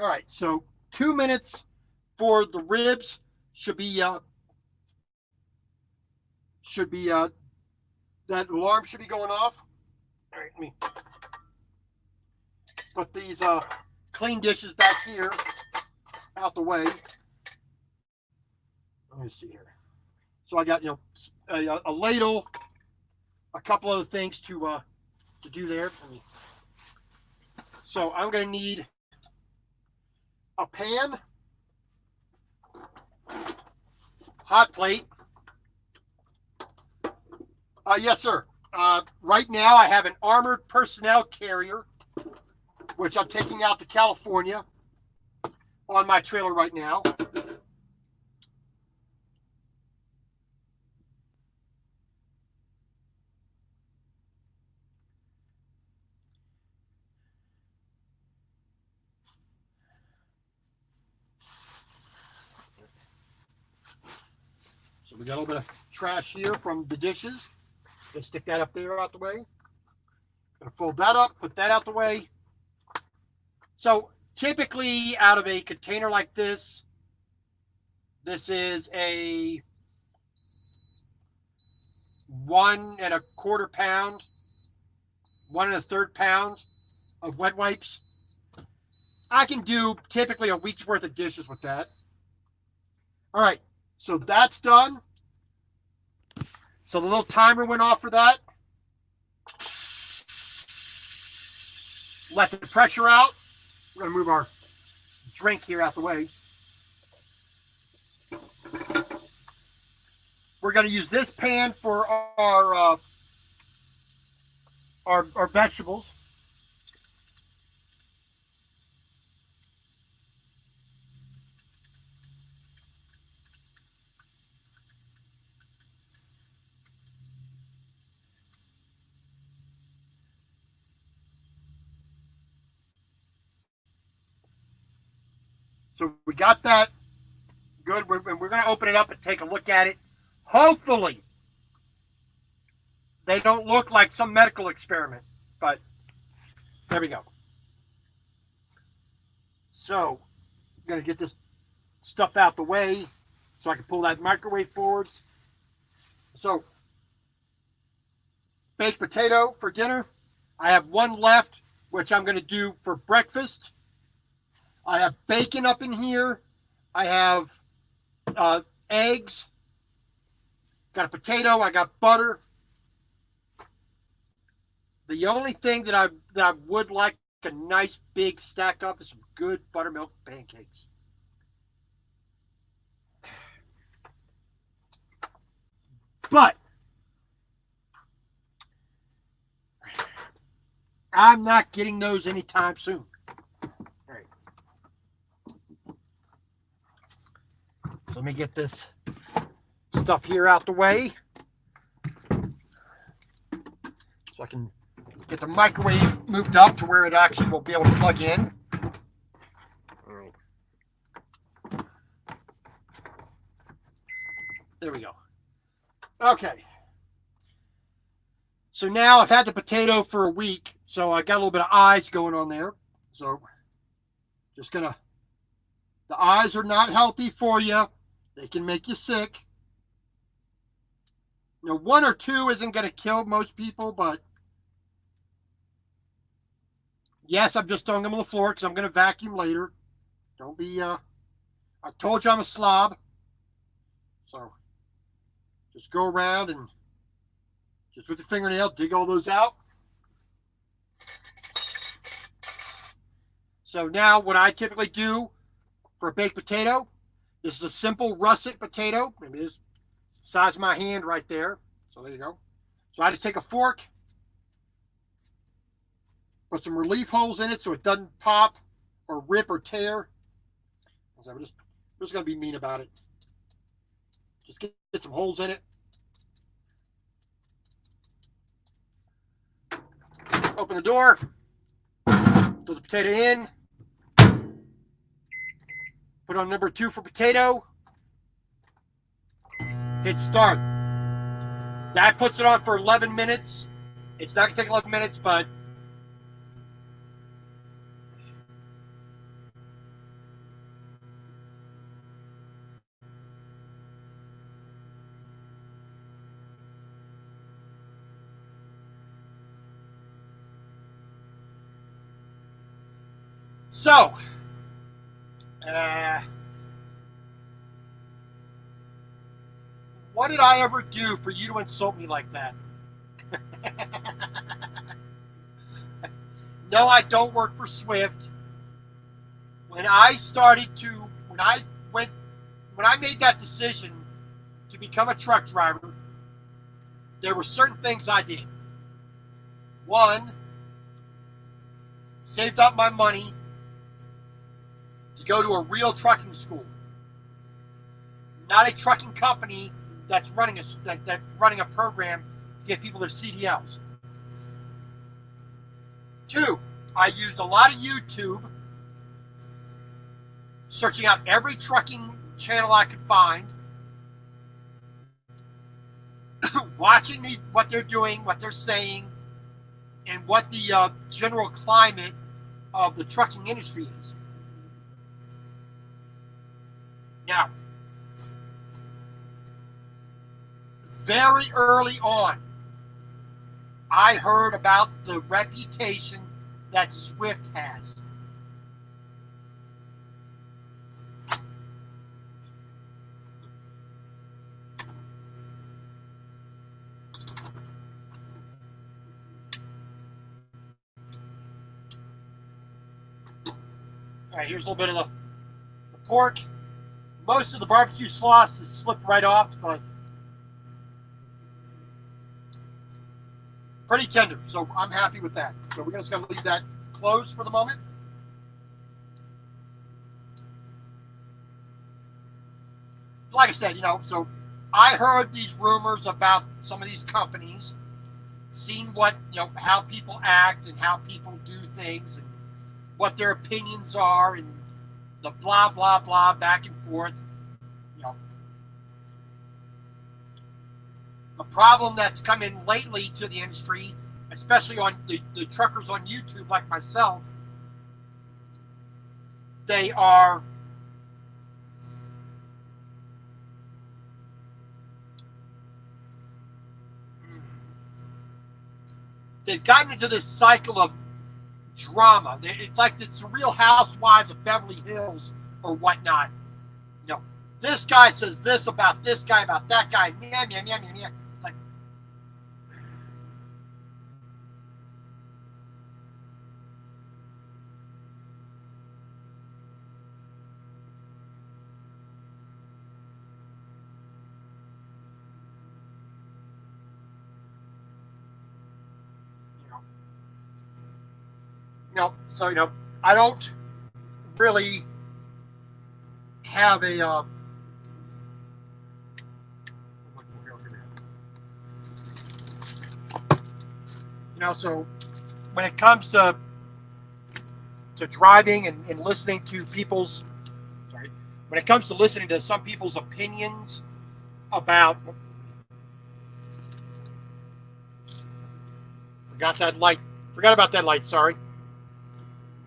All right, so 2 minutes for the ribs should be that alarm should be going off. All right, let me put these clean dishes back here out the way. Let me see here. So I got, you know, a ladle, a couple other things to do there. So I'm going to need a pan, hot plate. Yes, sir. Right now I have an armored personnel carrier, which I'm taking out to California on my trailer right now. So we got a little bit of trash here from the dishes. Gonna stick that up there out the way. Gonna fold that up, put that out the way. So typically out of a container like this, this is a 1¼ pound, 1⅓ pound of wet wipes. I can do typically a week's worth of dishes with that. All right, so that's done. So the little timer went off for that. Let the pressure out. We're going to move our drink here out the way. We're going to use this pan for our vegetables. So we got that good. We're going to open it up and take a look at it. Hopefully, they don't look like some medical experiment, but there we go. So, I'm going to get this stuff out the way so I can pull that microwave forward. So, baked potato for dinner. I have one left, which I'm going to do for breakfast. I have bacon up in here. I have eggs. Got a potato. I got butter. The only thing that I would like a nice big stack up is some good buttermilk pancakes. But I'm not getting those anytime soon. All right. So let me get this stuff here out the way so I can get the microwave moved up to where it actually will be able to plug in. All right. There we go. Okay. So now I've had the potato for a week, so I got a little bit of eyes going on there. So just gonna, the eyes are not healthy for you. They can make you sick. You know, 1 or 2 isn't gonna kill most people, but yes, I'm just throwing them on the floor because I'm gonna vacuum later. Don't be, I told you I'm a slob. So just go around and just with the fingernail, dig all those out. So now what I typically do for a baked potato, this is a simple russet potato. Maybe this size of my hand right there. So there you go. So I just take a fork, put some relief holes in it so it doesn't pop or rip or tear. So we're just going to be mean about it. Just get some holes in it. Open the door, throw the potato in, put on number 2 for potato, hit start. That puts it on for 11 minutes. It's not going to take 11 minutes, but so, what did I ever do for you to insult me like that? No, I don't work for Swift. When I made that decision to become a truck driver, there were certain things I did. 1, saved up my money to go to a real trucking school, not a trucking company that's running a program to get people their CDLs. 2, I used a lot of YouTube, searching out every trucking channel I could find, watching what they're doing, what they're saying, and what the general climate of the trucking industry is. Now, very early on, I heard about the reputation that Swift has. All right, here's a little bit of the pork. Most of the barbecue sauce has slipped right off, but pretty tender, so I'm happy with that. So we're just going to leave that closed for the moment. Like I said, so I heard these rumors about some of these companies, seeing what, how people act and how people do things and what their opinions are and the blah, blah, blah, back and forth. You know, the problem that's come in lately to the industry, especially on the truckers on YouTube like myself, they've gotten into this cycle of drama. It's like it's the Real Housewives of Beverly Hills or whatnot. You know, this guy says this about this guy, about that guy. Meh, meh, meh, meh, meh. It's like, so I don't really have a so when it comes to driving and listening to people's when it comes to listening to some people's opinions about forgot about that light, sorry.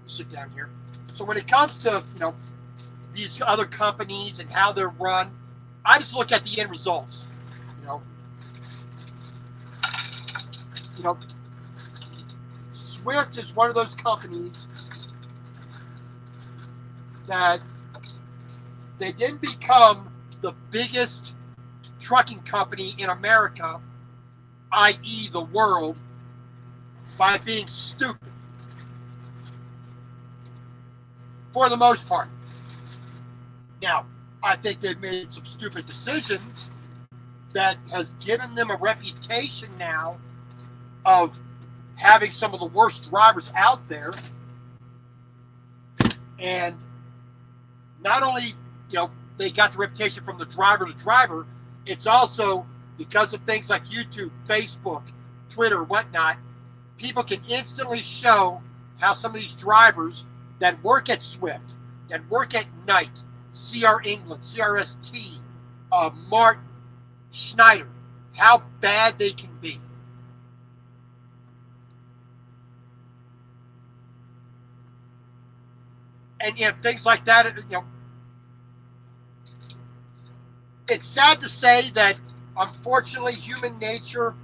Sit down here. So when it comes to these other companies and how they're run, I just look at the end results. Swift is one of those companies that they didn't become the biggest trucking company in America, i.e. the world, by being stupid. For the most part. Now, I think they've made some stupid decisions that has given them a reputation now of having some of the worst drivers out there. And not only, they got the reputation from the driver to driver, it's also because of things like YouTube, Facebook, Twitter, whatnot, people can instantly show how some of these drivers that work at Swift, that work at Knight, CR England, CRST, Martin, Schneider, how bad they can be. And things like that, it's sad to say that unfortunately human nature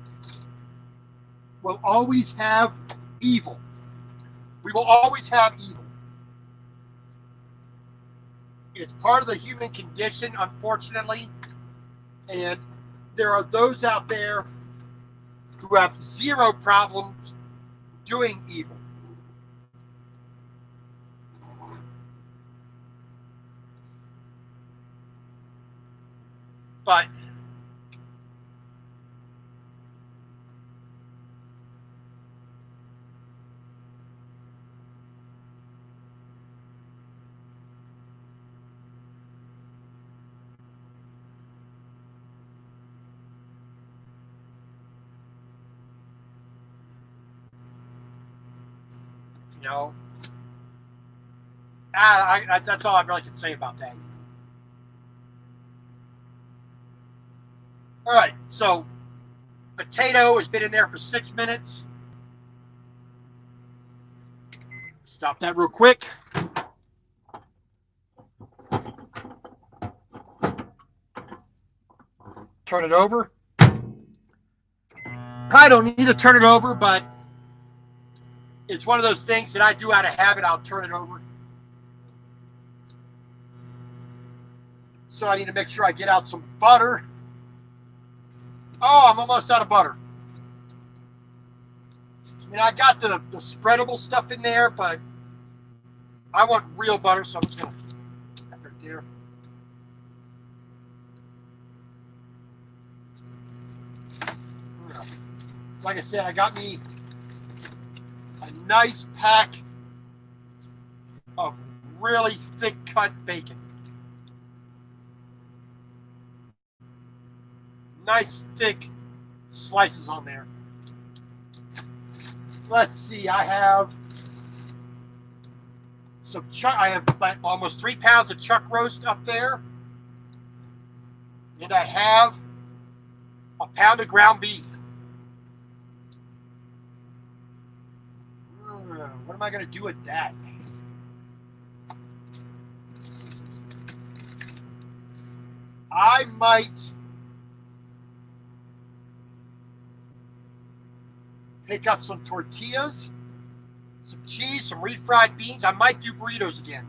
will always have evil. We will always have evil. It's part of the human condition, unfortunately. And there are those out there who have zero problems doing evil. But that's all I really can say about that. All right, so potato has been in there for 6 minutes. Stop that real quick. Turn it over. Probably don't need to turn it over, but it's one of those things that I do out of habit. I'll turn it over. So I need to make sure I get out some butter. Oh, I'm almost out of butter. I got the spreadable stuff in there, but I want real butter, so I'm just going to have it there. Like I said, I got me a nice pack of really thick cut bacon. Nice thick slices on there. Let's see, I have some chuck. I have like almost 3 pounds of chuck roast up there, and I have a pound of ground beef. What am I going to do with that? I might pick up some tortillas, some cheese, some refried beans. I might do burritos again.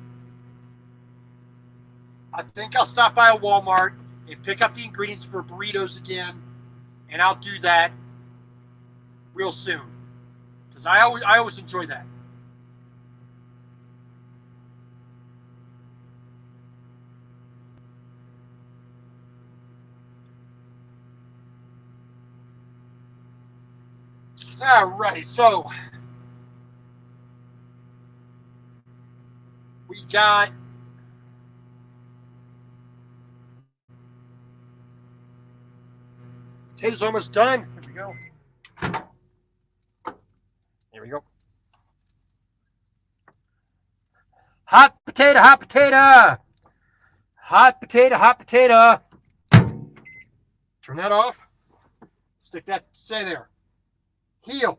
I think I'll stop by a Walmart and pick up the ingredients for burritos again, and I'll do that real soon because I always enjoy that. Alrighty, so we got potatoes almost done. Here we go. Here we go. Hot potato, hot potato. Hot potato, hot potato. Turn that off. Stick that, stay there. Heel.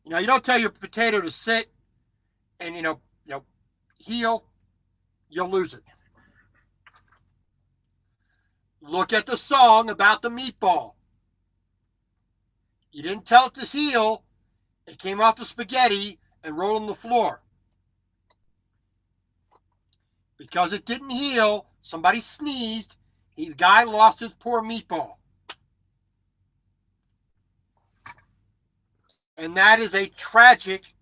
You know, you don't tell your potato to sit and, you know, heel, you'll lose it. Look at the song about the meatball. You didn't tell it to heel. It came off the spaghetti and rolled on the floor. Because it didn't heel, somebody sneezed, the guy lost his poor meatball. And that is a tragic,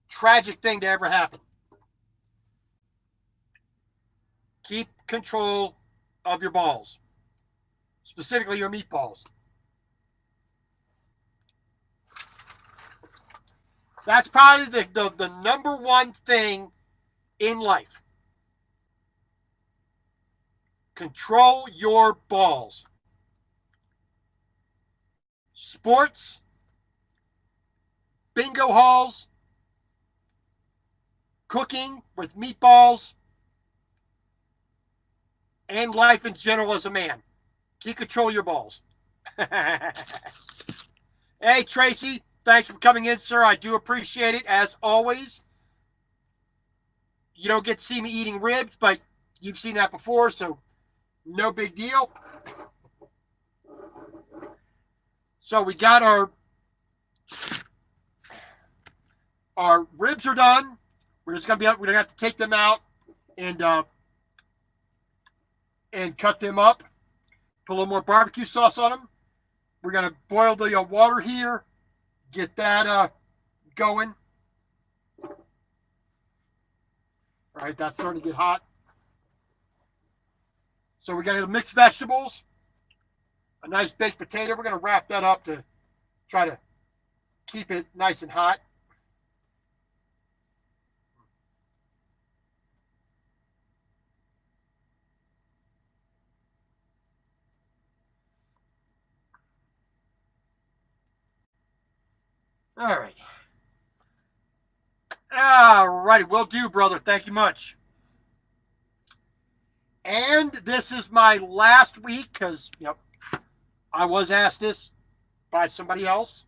tragic thing to ever happen. Keep control of your balls. Specifically your meatballs. That's probably the number one thing in life. Control your balls. Sports, bingo halls, cooking with meatballs, and life in general as a man. Keep control of your balls. Hey, Tracy, thank you for coming in, sir. I do appreciate it, as always. You don't get to see me eating ribs, but you've seen that before, so no big deal. So we got our ribs are done. We're gonna have to take them out and cut them up. Put a little more barbecue sauce on them. We're gonna boil the water here. Get that going. All right, that's starting to get hot. So we're gonna mix vegetables, a nice baked potato. We're gonna wrap that up to try to keep it nice and hot. All right. All righty, will do, brother. Thank you much. And this is my last week because, I was asked this by somebody else.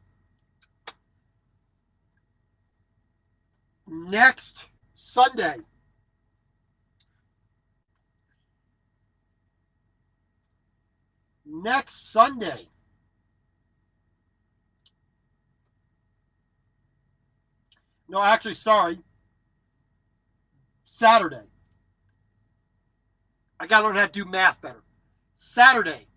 Next Sunday, no, actually, sorry, Saturday. I got to learn how to do math better. Saturday,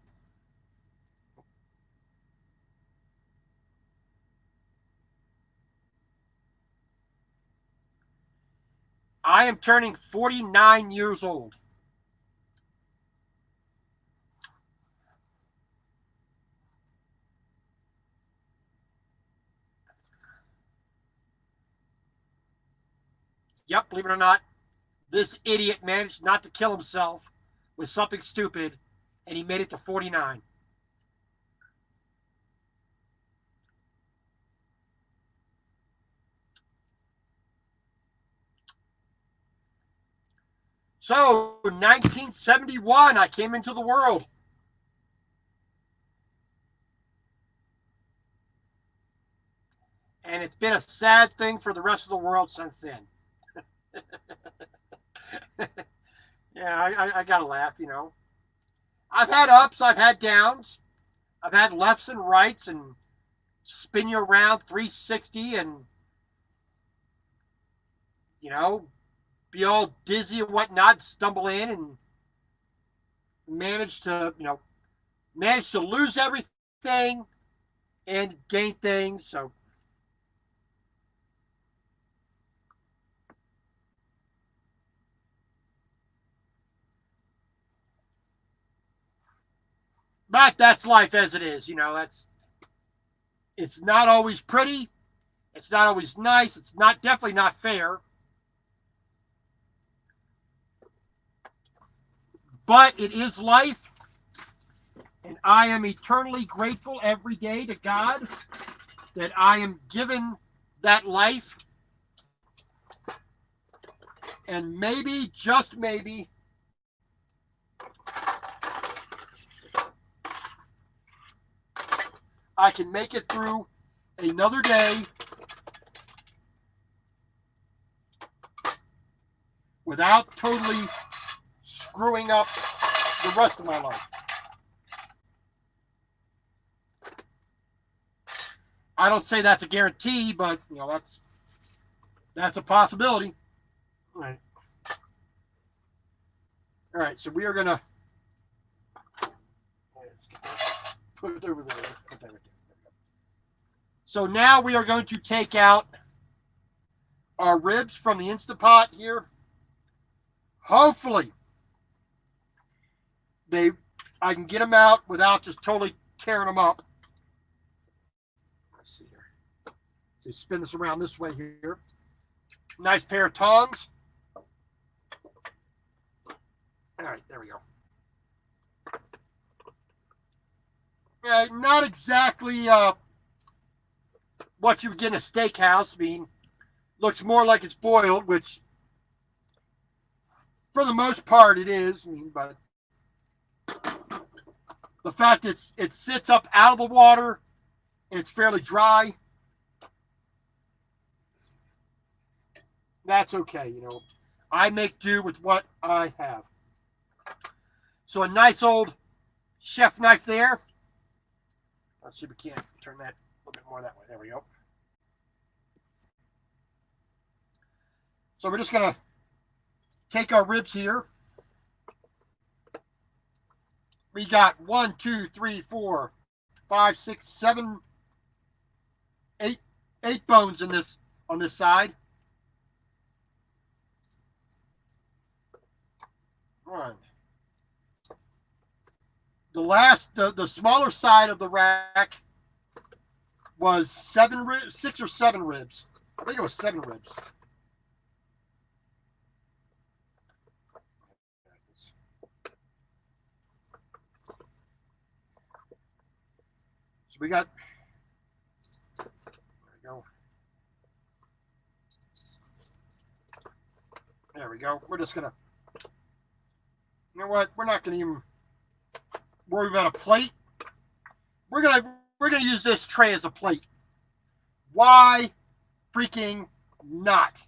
I am turning 49 years old. Yep, believe it or not, this idiot managed not to kill himself with something stupid, and he made it to 49. So, 1971, I came into the world. And it's been a sad thing for the rest of the world since then. Yeah, I gotta laugh, you know. I've had ups, I've had downs, I've had lefts and rights, and spin you around 360 and, you know, be all dizzy and whatnot, stumble in and manage to, manage to lose everything and gain things. So, but that's life as it is, it's not always pretty, it's not always nice, it's not definitely not fair. But it is life, and I am eternally grateful every day to God that I am given that life. And maybe, just maybe, I can make it through another day without totally screwing up the rest of my life. I don't say that's a guarantee, but that's a possibility. All right. All right, so we are gonna put it over there. Put that right there. So now we are going to take out our ribs from the Instant Pot here. Hopefully, I can get them out without just totally tearing them up. Let's see here. So spin this around this way here. Nice pair of tongs. All right, there we go. Not exactly what you would get in a steakhouse. I mean, looks more like it's boiled, which for the most part it is. I mean, but the fact that it sits up out of the water and it's fairly dry, that's okay. I make do with what I have. So a nice old chef knife there. Let's see if we can't turn that a little bit more that way. There we go. So we're just going to take our ribs here. We got 1, 2, 3, 4, 5, 6, 7, 8 bones on this side. One. The smaller side of the rack was 6 or 7 ribs. I think it was 7 ribs. So we got, there we go. There we go. We're just going to, you know what? We're not going to even worry about a plate. We're gonna use this tray as a plate. Why freaking not?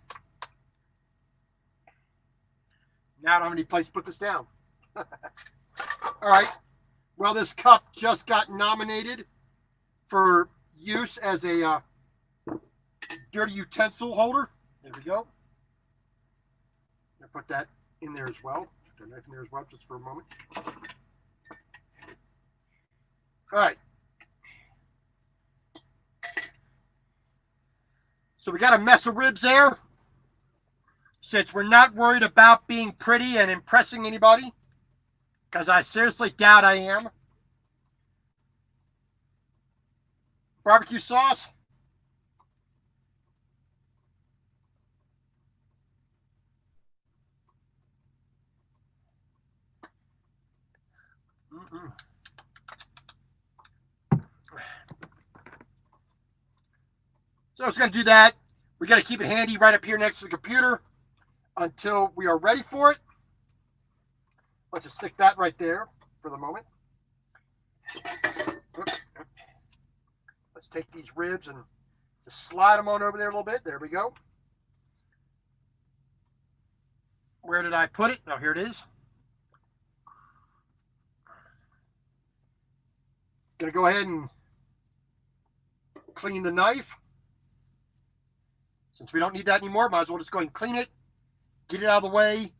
Now I don't have any place to put this down. All right. Well, this cup just got nominated for use as a dirty utensil holder. There we go. I'll put that in there as well. Put the knife in there as well, just for a moment. All right. So we got a mess of ribs there. Since we're not worried about being pretty and impressing anybody, because I seriously doubt I am. Barbecue sauce. Mm-mm. So I was going to do that. We got to keep it handy right up here next to the computer until we are ready for it. Let's just stick that right there for the moment. Let's take these ribs and just slide them on over there a little bit. There we go. Where did I put it? Oh, here it is. Gonna go ahead and clean the knife. Since we don't need that anymore, might as well just go ahead and clean it, get it out of the way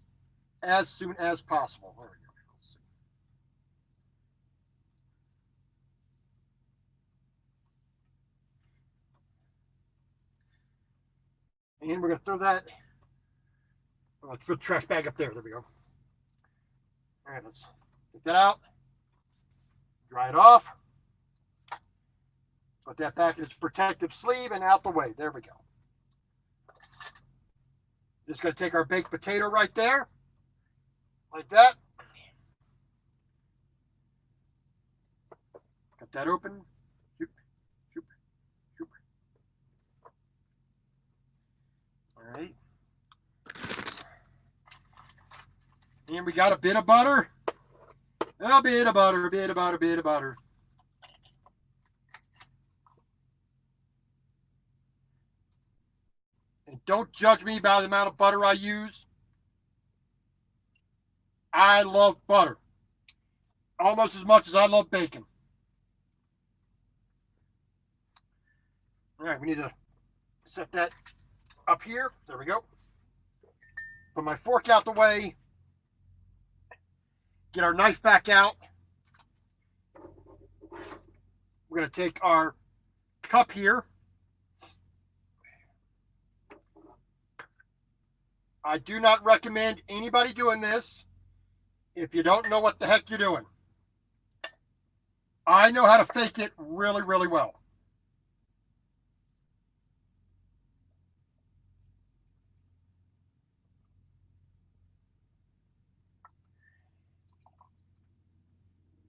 as soon as possible. There we go. And we're going to throw that, let's put the trash bag up there. There we go. All right, let's get that out, dry it off, put that back in its protective sleeve and out the way. There we go. Just going to take our baked potato right there, like that. Cut that open. Shoop, shoop, shoop. All right. And we got a bit of butter. A bit of butter, a bit of butter, a bit of butter. And don't judge me by the amount of butter I use. I love butter almost as much as I love bacon. All right, we need to set that up here. There we go. Put my fork out the way. Get our knife back out. We're going to take our cup here. I do not recommend anybody doing this if you don't know what the heck you're doing. I know how to fake it really, really well.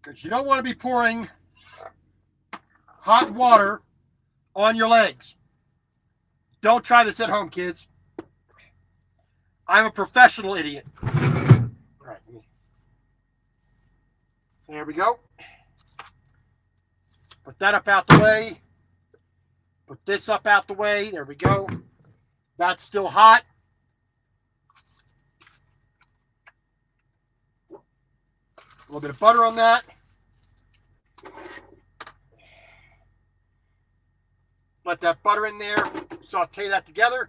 Because you don't want to be pouring hot water on your legs. Don't try this at home, kids. I'm a professional idiot. All right. There we go. Put that up out the way. Put this up out the way. There we go. That's still hot. A little bit of butter on that. Let that butter in there. Saute that together.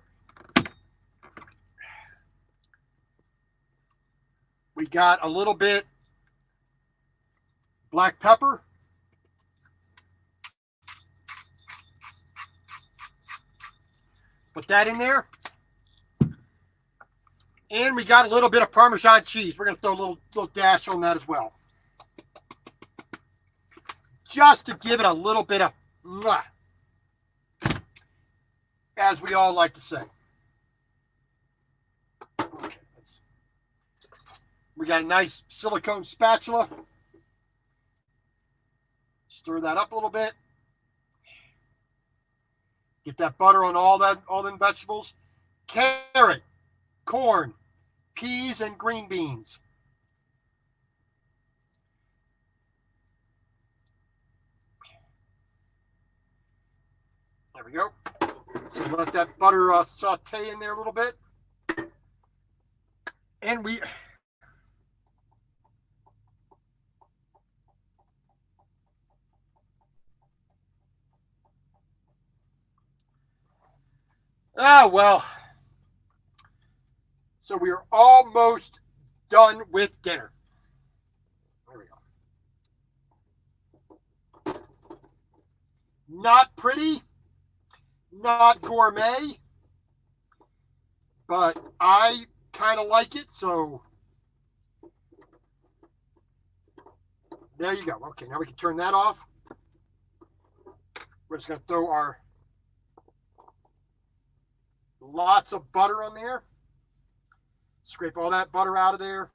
We got a little bit black pepper. Put that in there. And we got a little bit of Parmesan cheese. We're going to throw a little dash on that as well. Just to give it a little bit of mwah, as we all like to say. Okay, we got a nice silicone spatula. Stir that up a little bit. Get that butter on all them vegetables. Carrot, corn, peas, and green beans. There we go. So let that butter saute in there a little bit. And we... well. So we are almost done with dinner. There we go. Not pretty, not gourmet, but I kind of like it, so there you go. Okay, now we can turn that off. We're just going to throw our lots of butter on there. Scrape all that butter out of there.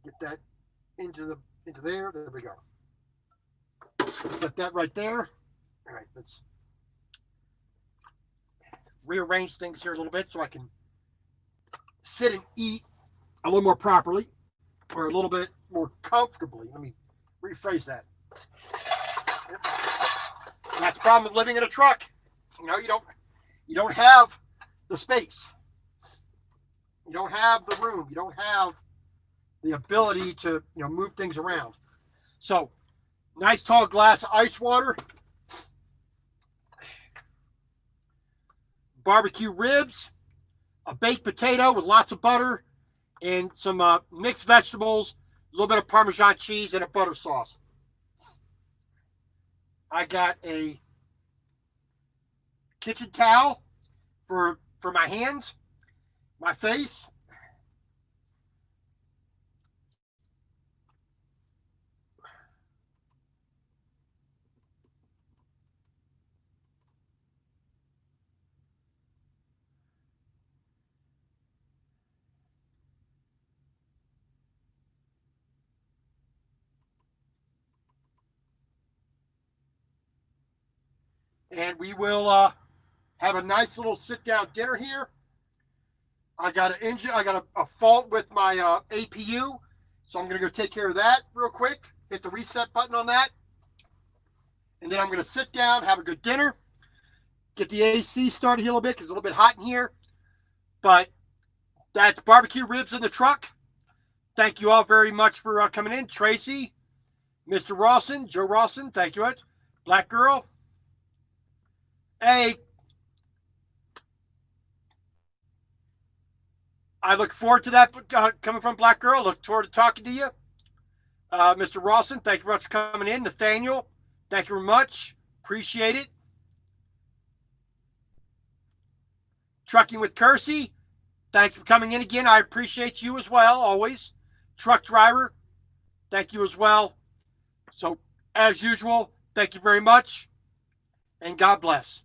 Get that into there. There we go. Set that right there. All right, let's rearrange things here a little bit so I can sit and eat a little more properly, or a little bit more comfortably. Let me rephrase that. That's the problem with living in a truck. You know, you don't have the space. You don't have the room. You don't have the ability to, move things around. So, nice tall glass of ice water. Barbecue ribs, a baked potato with lots of butter, and some mixed vegetables, a little bit of Parmesan cheese, and a butter sauce. I got a kitchen towel for my hands, my face. And we will have a nice little sit-down dinner here. I got a fault with my APU, so I'm going to go take care of that real quick. Hit the reset button on that. And then I'm going to sit down, have a good dinner, get the AC started here a little bit because it's a little bit hot in here. But that's barbecue ribs in the truck. Thank you all very much for coming in. Tracy, Mr. Rawson, Joe Rawson, thank you. Black Girl. Hey, I look forward to that coming from Black Girl. Look forward to talking to you. Mr. Rawson, thank you very much for coming in. Nathaniel, thank you very much. Appreciate it. Trucking with Kersey, thank you for coming in again. I appreciate you as well, always. Truck driver, thank you as well. So, as usual, thank you very much, and God bless.